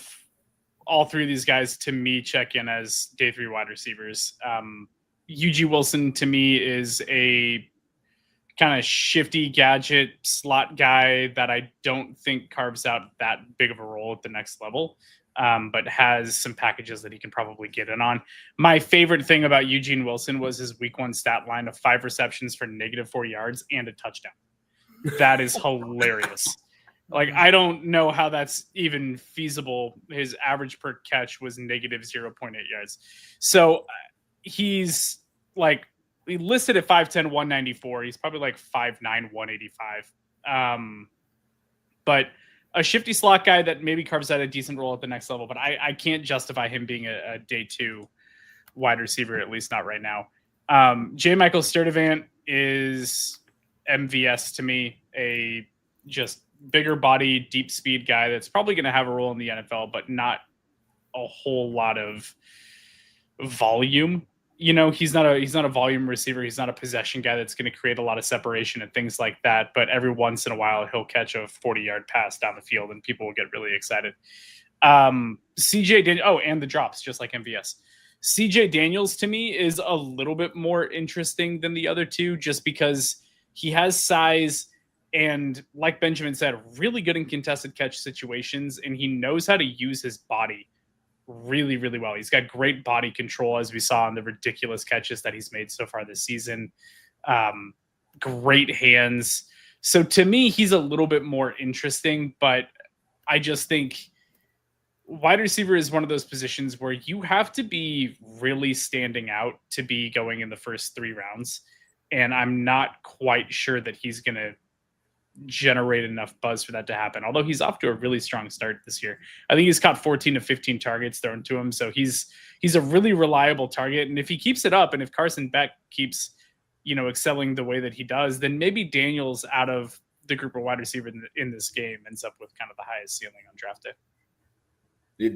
3 of these guys, to me, check in as day 3 wide receivers. UG Wilson, to me, is a kind of shifty gadget slot guy that I don't think carves out that big of a role at the next level, but has some packages that he can probably get in on. My favorite thing about Eugene Wilson was his week 1 stat line of 5 receptions for -4 yards and a touchdown. That is hilarious. Like, I don't know how that's even feasible. His average per catch was -0.8 yards. So he's like, he listed at 5'10", 194. He's probably like 5'9", 185. But a shifty slot guy that maybe carves out a decent role at the next level. But I can't justify him being a day 2 wide receiver, at least not right now. J. Michael Sturdivant is MVS to me, a just bigger body, deep speed guy that's probably going to have a role in the NFL, but not a whole lot of volume. He's not a volume receiver. He's not a possession guy that's going to create a lot of separation and things like that. But every once in a while, he'll catch a 40-yard pass down the field, and people will get really excited. CJ Daniels, and the drops, just like MVS. CJ Daniels to me is a little bit more interesting than the other two, just because he has size and, like Benjamin said, really good in contested catch situations, and he knows how to use his body really, really well. He's got great body control, as we saw in the ridiculous catches that he's made so far this season. Great hands. So to me, he's a little bit more interesting, but I just think wide receiver is one of those positions where you have to be really standing out to be going in the first 3 rounds. And I'm not quite sure that he's going to generate enough buzz for that to happen, although he's off to a really strong start this year. I think he's caught 14 to 15 targets thrown to him, so he's a really reliable target. And if he keeps it up, and if Carson Beck keeps excelling the way that he does, then maybe Daniels, out of the group of wide receiver in this game, ends up with kind of the highest ceiling on draft day.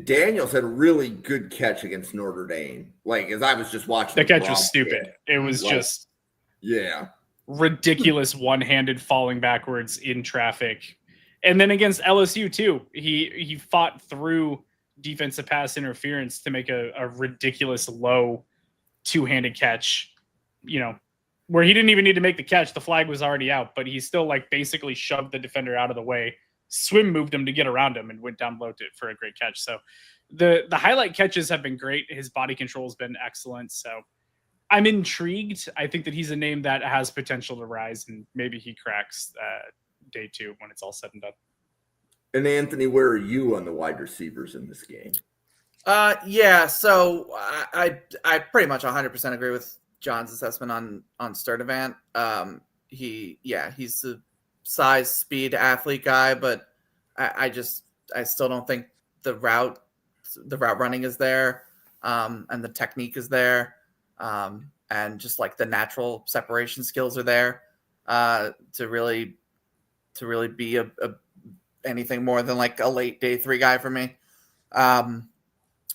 Daniels had a really good catch against Notre Dame. Like, as I was just watching, the catch was stupid. It was just ridiculous, one-handed falling backwards in traffic. And then against LSU too, he fought through defensive pass interference to make a ridiculous low 2-handed catch, where he didn't even need to make the catch. The flag was already out, but he still basically shoved the defender out of the way, swim moved him to get around him, and went down low for a great catch. So the highlight catches have been great. His body control has been excellent. So I'm intrigued. I think that he's a name that has potential to rise, and maybe he cracks day 2 when it's all said and done. And Anthony, where are you on the wide receivers in this game? So I pretty much 100% agree with John's assessment on Sturdivant. He's a size, speed, athlete guy, but I still don't think the route running is there, and the technique is there. And just the natural separation skills are there to really be anything more than a late day 3 guy for me.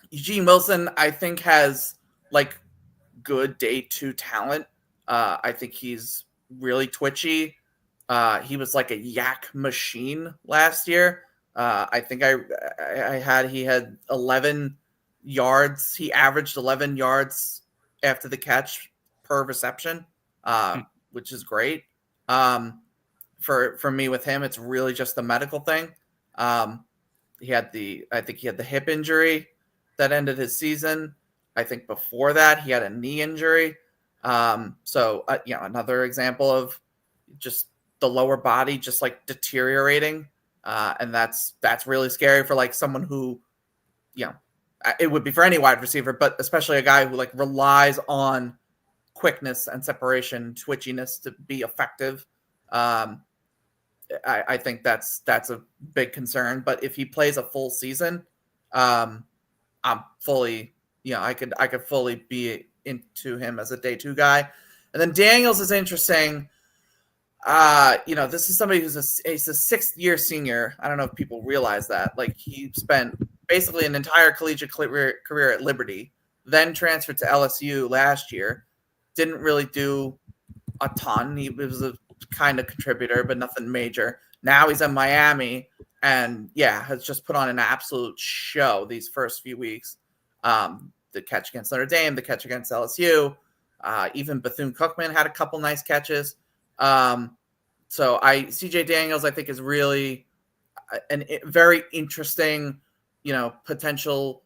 Eugene Wilson, I think, has good day 2 talent. I think he's really twitchy. He was a yak machine last year. I think he had 11 yards. He averaged 11 yards after the catch per reception, which is great. For me with him, it's really just the medical thing. I think he had the hip injury that ended his season. I think before that he had a knee injury. Another example of just the lower body just deteriorating. And that's really scary for someone who, it would be for any wide receiver, but especially a guy who relies on quickness and separation, twitchiness to be effective. I think that's a big concern. But if he plays a full season, I'm fully, I could fully be into him as a day 2 guy. And then Daniels is interesting. This is somebody he's a 6th-year senior. I don't know if people realize that. He spent basically an entire collegiate career at Liberty, then transferred to LSU last year. Didn't really do a ton. He was a kind of contributor, but nothing major. Now he's in Miami and has just put on an absolute show these first few weeks. The catch against Notre Dame, the catch against LSU, even Bethune-Cookman had a couple nice catches. CJ Daniels, I think, is really a very interesting, potential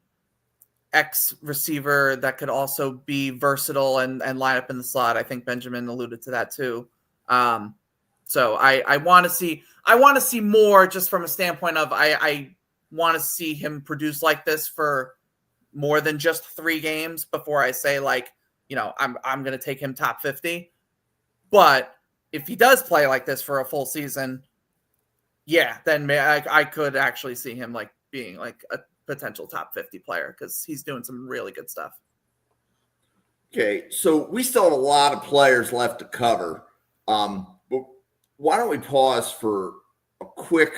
X receiver that could also be versatile and line up in the slot. I think Benjamin alluded to that too. So I want to see more, just from a standpoint of I want to see him produce like this for more than just 3 games before I say I'm going to take him top 50. But if he does play like this for a full season, then I could actually see him being a potential top 50 player, because he's doing some really good stuff. Okay, so we still have a lot of players left to cover. But why don't we pause for a quick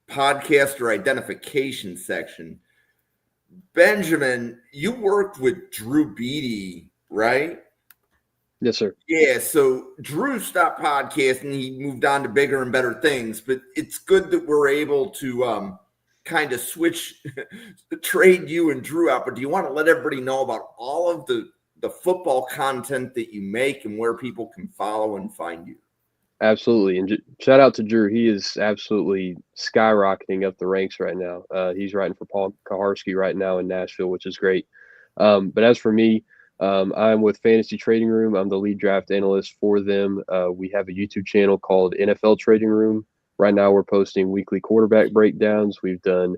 podcaster identification section? Benjamin, you worked with Drew Beatty, right? Yes, sir. Yeah, so Drew stopped podcasting. He moved on to bigger and better things, but it's good that we're able to kind of switch, trade you and Drew out. But do you want to let everybody know about all of the football content that you make and where people can follow and find you? Absolutely. And shout out to Drew. He is absolutely skyrocketing up the ranks right now. He's writing for Paul Kaharski right now in Nashville, which is great. But as for me, I'm with Fantasy Trading Room. I'm the lead draft analyst for them. We have a YouTube channel called NFL Trading Room. Right now, we're posting weekly quarterback breakdowns. We've done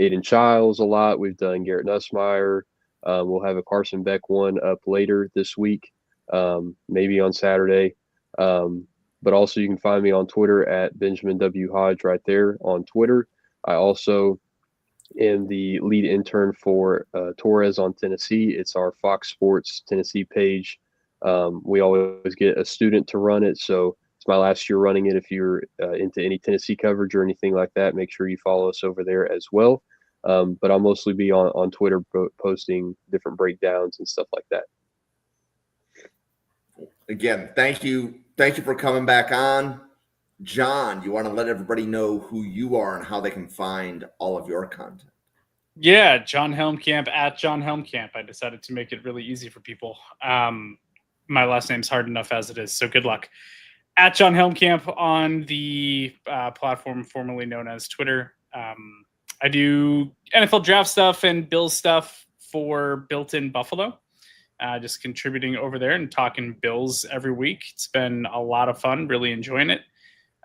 Aiden Childs a lot. We've done Garrett Nussmeier. We'll have a Carson Beck one up later this week, maybe on Saturday. But also you can find me on Twitter at Benjamin W. Hodge right there on Twitter. I also am the lead intern for Torres on Tennessee. It's our Fox Sports Tennessee page. We always get a student to run it, so it's my last year running it. If you're into any Tennessee coverage or anything like that, make sure you follow us over there as well. But I'll mostly be on Twitter posting different breakdowns and stuff like that. Again, thank you. Thank you for coming back on. John, you want to let everybody know who you are and how they can find all of your content? Yeah, John Helmkamp at John Helmkamp. I decided to make it really easy for people. My last name's hard enough as it is, so good luck. At John Helmkamp on the platform formerly known as Twitter. I do NFL draft stuff and Bills stuff for Built in Buffalo. Just contributing over there and talking Bills every week. It's been a lot of fun, really enjoying it.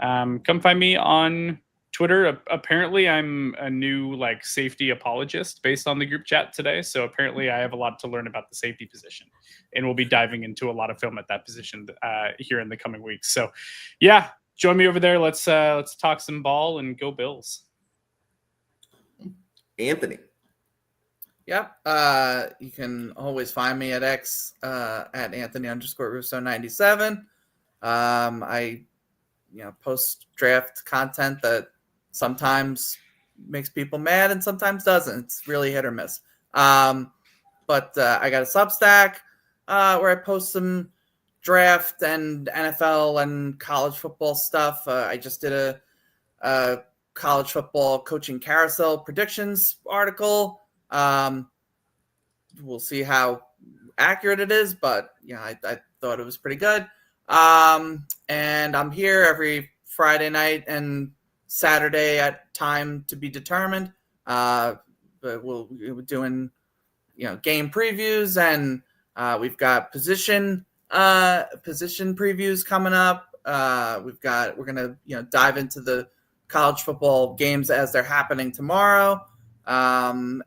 Come find me on Twitter. Apparently I'm a new safety apologist based on the group chat today. So apparently I have a lot to learn about the safety position, and we'll be diving into a lot of film at that position here in the coming weeks. So yeah, join me over there. Let's talk some ball and go Bills. Anthony. Yep. You can always find me at X at Anthony_Russo97. I post draft content that sometimes makes people mad and sometimes doesn't. It's really hit or miss. But I got a Substack where I post some draft and NFL and college football stuff. I just did a college football coaching carousel predictions article. We'll see how accurate it is, but I thought it was pretty good. And I'm here every Friday night and Saturday at time to be determined. But we're doing game previews, and we've got position previews coming up. We're gonna dive into the college football games as they're happening tomorrow. And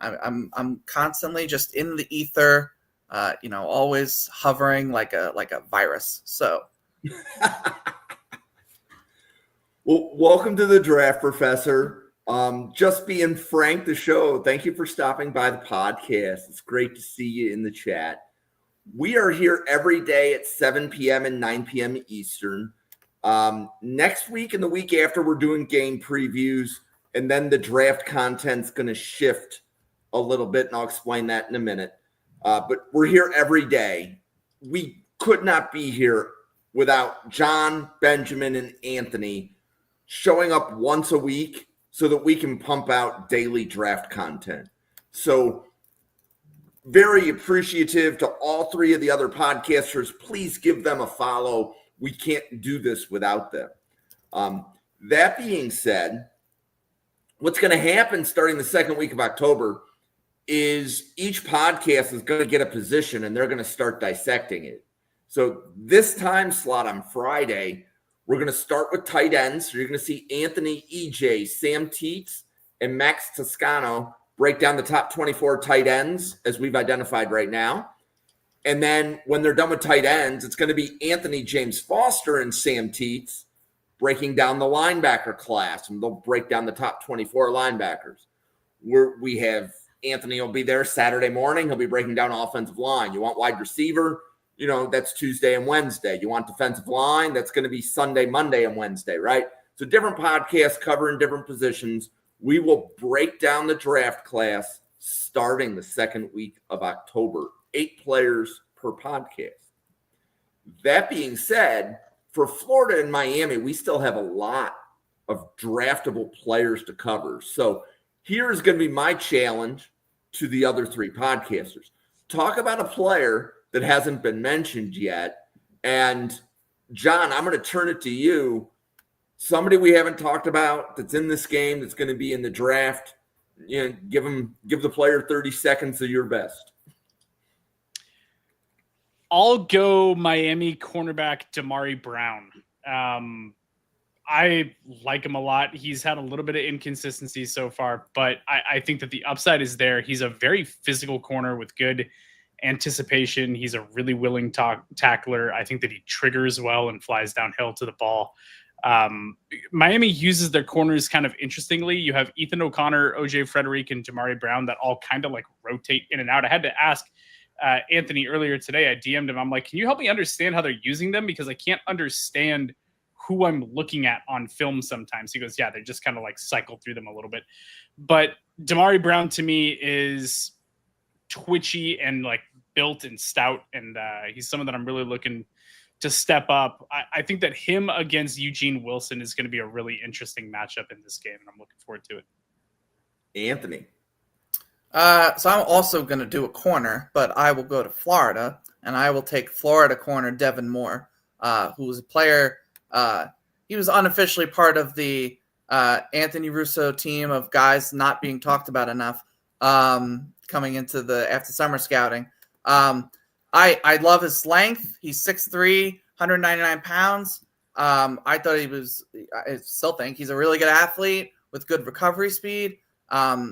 I'm constantly just in the ether, always hovering like a virus. So, well, welcome to the Draft Professor. Just being frank, the show. Thank you for stopping by the podcast. It's great to see you in the chat. We are here every day at 7 p.m. and 9 p.m. Eastern. Next week and the week after, we're doing game previews, and then the draft content's going to shift a little bit, and I'll explain that in a minute. But we're here every day. We could not be here without John, Benjamin, and Anthony showing up once a week so that we can pump out daily draft content. So very appreciative to all three of the other podcasters. Please give them a follow. We can't do this without them. That being said, what's going to happen starting the second week of October is each podcast is going to get a position, and they're going to start dissecting it. So this time slot on Friday, we're going to start with tight ends. So you're going to see Anthony, EJ, Sam Teets, and Max Toscano break down the top 24 tight ends as we've identified right now. And then when they're done with tight ends, it's going to be Anthony, James Foster, and Sam Teets breaking down the linebacker class, and they'll break down the top 24 linebackers. We have Anthony will be there Saturday morning. He'll be breaking down offensive line. You want wide receiver? that's Tuesday and Wednesday. You want defensive line, that's going to be Sunday, Monday, and Wednesday, right? So different podcasts covering different positions. We will break down the draft class starting the second week of October. 8 players per podcast. That being said, for Florida and Miami, we still have a lot of draftable players to cover. So here's going to be my challenge to the other 3 podcasters. Talk about a player that hasn't been mentioned yet. And John, I'm going to turn it to you. Somebody we haven't talked about that's in this game, that's going to be in the draft. Give the player 30 seconds of your best. I'll go Miami cornerback Damari Brown. I like him a lot. He's had a little bit of inconsistency so far, but I think that the upside is there. He's a very physical corner with good anticipation. He's a really willing tackler. I think that he triggers well and flies downhill to the ball. Miami uses their corners kind of interestingly. You have Ethan O'Connor, OJ Frederick, and Damari Brown that all kind of like rotate in and out. I had to ask Anthony earlier today. I DM'd him. I'm like, can you help me understand how they're using them? Because I can't understand who I'm looking at on film sometimes. He goes, yeah, they just kind of like cycle through them a little bit. But Damari Brown to me is twitchy and like built and stout. And he's someone that I'm really looking to step up. I think that him against Eugene Wilson is going to be a really interesting matchup in this game. And I'm looking forward to it. Anthony. So I'm also going to do a corner, but I will go to Florida, and I will take Florida corner Devin Moore, who was a player. He was unofficially part of the Anthony Russo team of guys not being talked about enough coming into the after summer scouting. I love his length. He's 6'3", 199 pounds. I still think he's a really good athlete with good recovery speed.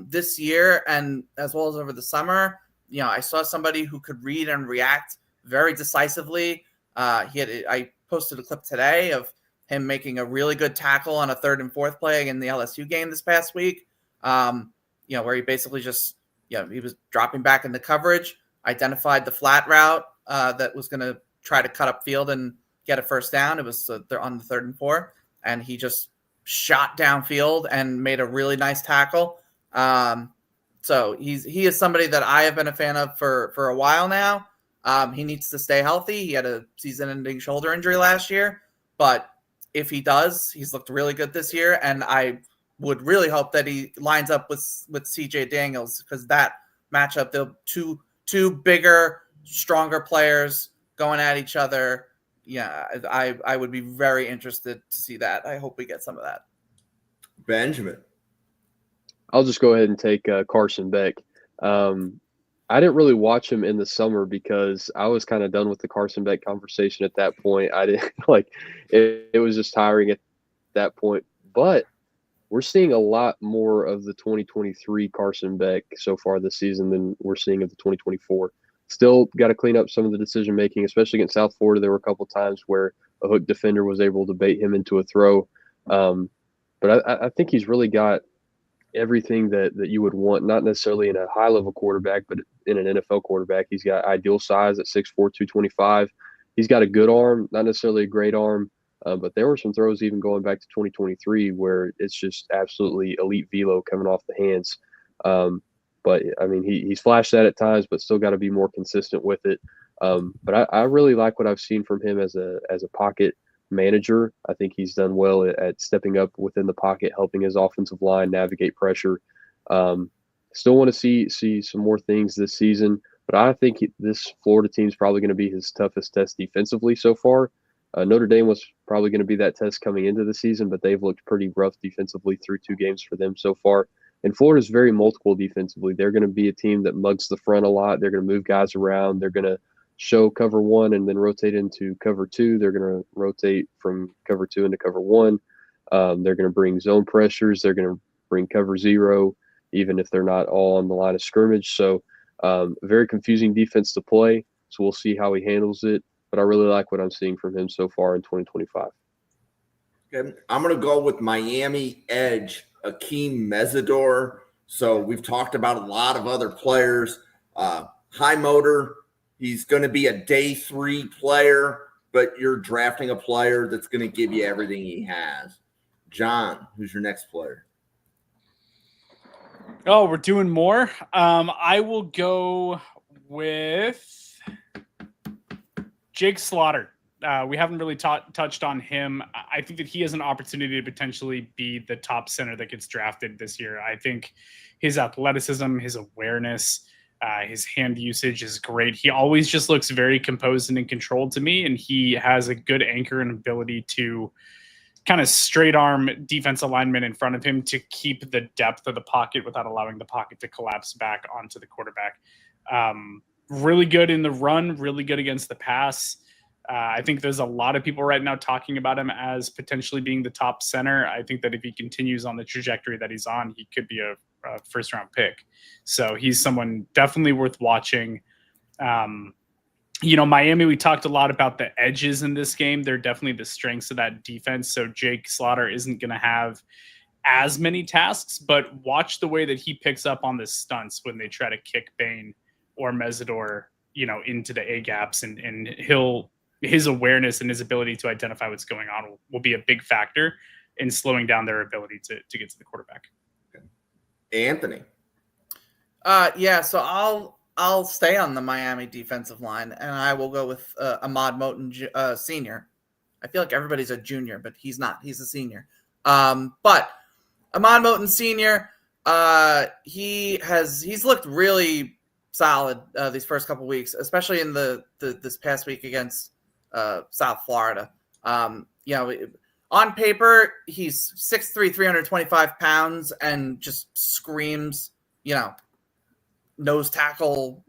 This year and as well as over the summer, I saw somebody who could read and react very decisively. I posted a clip today of him making a really good tackle on a 3rd and 4th play in the LSU game this past week. Where he basically just, he was dropping back into coverage, identified the flat route that was going to try to cut up field and get a first down. It was on the 3rd and 4, and he just shot downfield and made a really nice tackle. So he is somebody that I have been a fan of for a while now. He needs to stay healthy. He had a season-ending shoulder injury last year, but if he does, he's looked really good this year, and I would really hope that he lines up with CJ Daniels, because that matchup, the two bigger, stronger players going at each other. Yeah, I would be very interested to see that. I hope we get some of that. Benjamin. I'll just go ahead and take Carson Beck. I didn't really watch him in the summer because I was kind of done with the Carson Beck conversation at that point. I didn't it was just tiring at that point. But we're seeing a lot more of the 2023 Carson Beck so far this season than we're seeing of the 2024. Still got to clean up some of the decision making, especially against South Florida. There were a couple times where a hook defender was able to bait him into a throw. But I think he's really got everything that you would want, not necessarily in a high-level quarterback, but in an NFL quarterback. He's got ideal size at 6'4", 225. He's got a good arm, not necessarily a great arm, but there were some throws even going back to 2023 where it's just absolutely elite velo coming off the hands. But, I mean, he's flashed that at times, but still got to be more consistent with it. But I really like what I've seen from him as a pocket manager. I think he's done well at stepping up within the pocket, helping his offensive line navigate pressure. Still want to see some more things this season, but I think this Florida team is probably going to be his toughest test defensively so far. Notre Dame was probably going to be that test coming into the season, but they've looked pretty rough defensively through 2 games for them so far. And Florida's very multiple defensively. They're going to be a team that mugs the front a lot. They're going to move guys around. They're going to show cover 1 and then rotate into cover 2. They're going to rotate from cover 2 into cover 1. They're going to bring zone pressures. They're going to bring cover 0, even if they're not all on the line of scrimmage. So very confusing defense to play. So we'll see how he handles it. But I really like what I'm seeing from him so far in 2025. Okay. I'm going to go with Miami edge, Akeem Mesidor. So we've talked about a lot of other players. High motor, He's going to be a day 3 player, but you're drafting a player that's going to give you everything he has. John, who's your next player? Oh, we're doing more. I will go with Jake Slaughter. We haven't really touched on him. I think that he has an opportunity to potentially be the top center that gets drafted this year. I think his athleticism, his awareness, his hand usage is great. He always just looks very composed and in control to me, and he has a good anchor and ability to kind of straight arm defensive linemen in front of him to keep the depth of the pocket without allowing the pocket to collapse back onto the quarterback. Really good in the run, really good against the pass. I think there's a lot of people right now talking about him as potentially being the top center. I think that if he continues on the trajectory that he's on, he could be a first round pick. So he's someone definitely worth watching. Miami, we talked a lot about the edges in this game. They're definitely the strengths of that defense. So Jake Slaughter isn't going to have as many tasks, but watch the way that he picks up on the stunts when they try to kick Bain or Mesidor, into the A gaps, and his awareness and his ability to identify what's going on will be a big factor in slowing down their ability to get to the quarterback. Anthony. So I'll stay on the Miami defensive line, and I will go with Ahmad Moten Sr. I feel like everybody's a junior, but he's not. He's a senior. But Ahmad Moten Sr., he's looked really solid these first couple weeks, especially in this past week against South Florida. On paper, he's 6'3", 325 pounds, and just screams, nose tackle,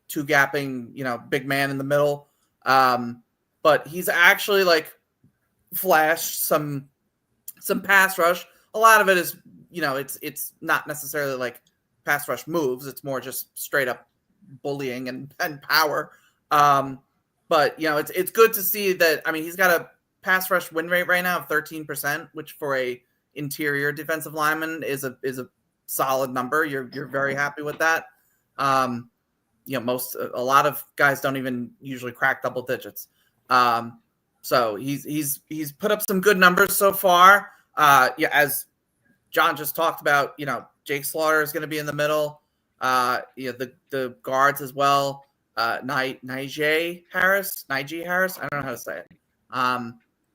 two gapping, big man in the middle. But he's actually flashed some pass rush. A lot of it is, it's not necessarily like pass rush moves. It's more just straight up bullying and power. But it's good to see that. I mean, he's got a pass rush win rate right now of 13%, which for a interior defensive lineman is a solid number. You're very happy with that. A lot of guys don't even usually crack double digits. So he's put up some good numbers so far. As John just talked about, Jake Slaughter is going to be in the middle. The guards as well. Najee Harris. I don't know how to say it.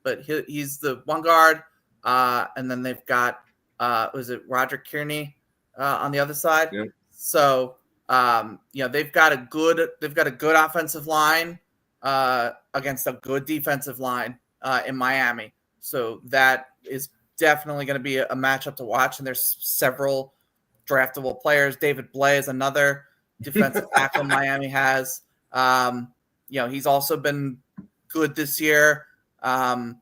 But he's the one guard. And then they've got was it Roger Kearney on the other side? Yeah. So they've got a good offensive line against a good defensive line in Miami. So that is definitely going to be a matchup to watch. And there's several draftable players. David Blay is another defensive tackle Miami has. He's also been good this year. I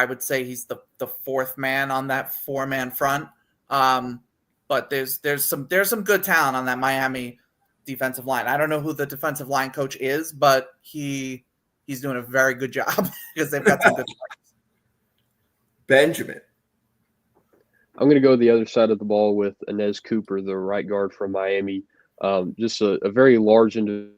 would say he's the fourth man on that 4-man front. But there's some good talent on that Miami defensive line. I don't know who the defensive line coach is, but he's doing a very good job because they've got some good players. Benjamin. I'm going to go the other side of the ball with Inez Cooper, the right guard from Miami. Just a very large individual,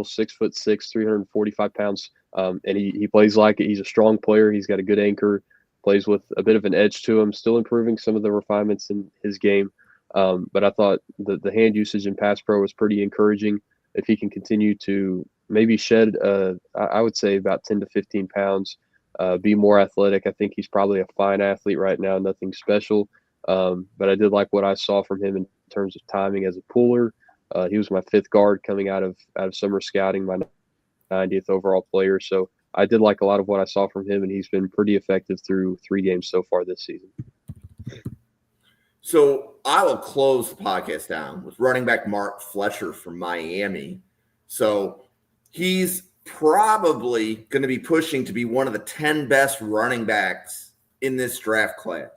6'6", 345 pounds. And he plays like it. He's a strong player. He's got a good anchor, plays with a bit of an edge to him, still improving some of the refinements in his game. But I thought the hand usage in pass pro was pretty encouraging. If he can continue to maybe shed, I would say about 10 to 15 pounds, be more athletic. I think he's probably a fine athlete right now, nothing special. But I did like what I saw from him in terms of timing as a puller. He was my 5th guard coming out of summer scouting, my 90th overall player. So I did like a lot of what I saw from him, and he's been pretty effective through 3 games so far this season. So I will close the podcast down with running back Mark Fletcher from Miami. So he's probably going to be pushing to be one of the 10 best running backs in this draft class.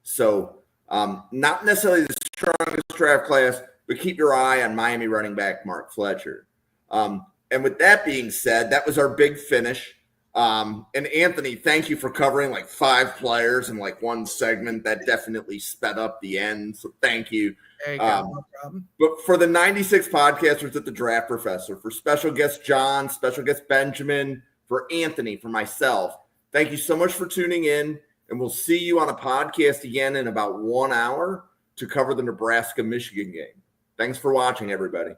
So not necessarily the strongest draft class, but keep your eye on Miami running back Mark Fletcher. And with that being said, that was our big finish. And Anthony, thank you for covering like 5 players in like one segment. That definitely sped up the end. So thank you. There you go. No problem. But for the 96 podcasters at the Draft Professor, for special guest John, special guest Benjamin, for Anthony, for myself, thank you so much for tuning in. And we'll see you on a podcast again in about 1 hour to cover the Nebraska-Michigan game. Thanks for watching, everybody.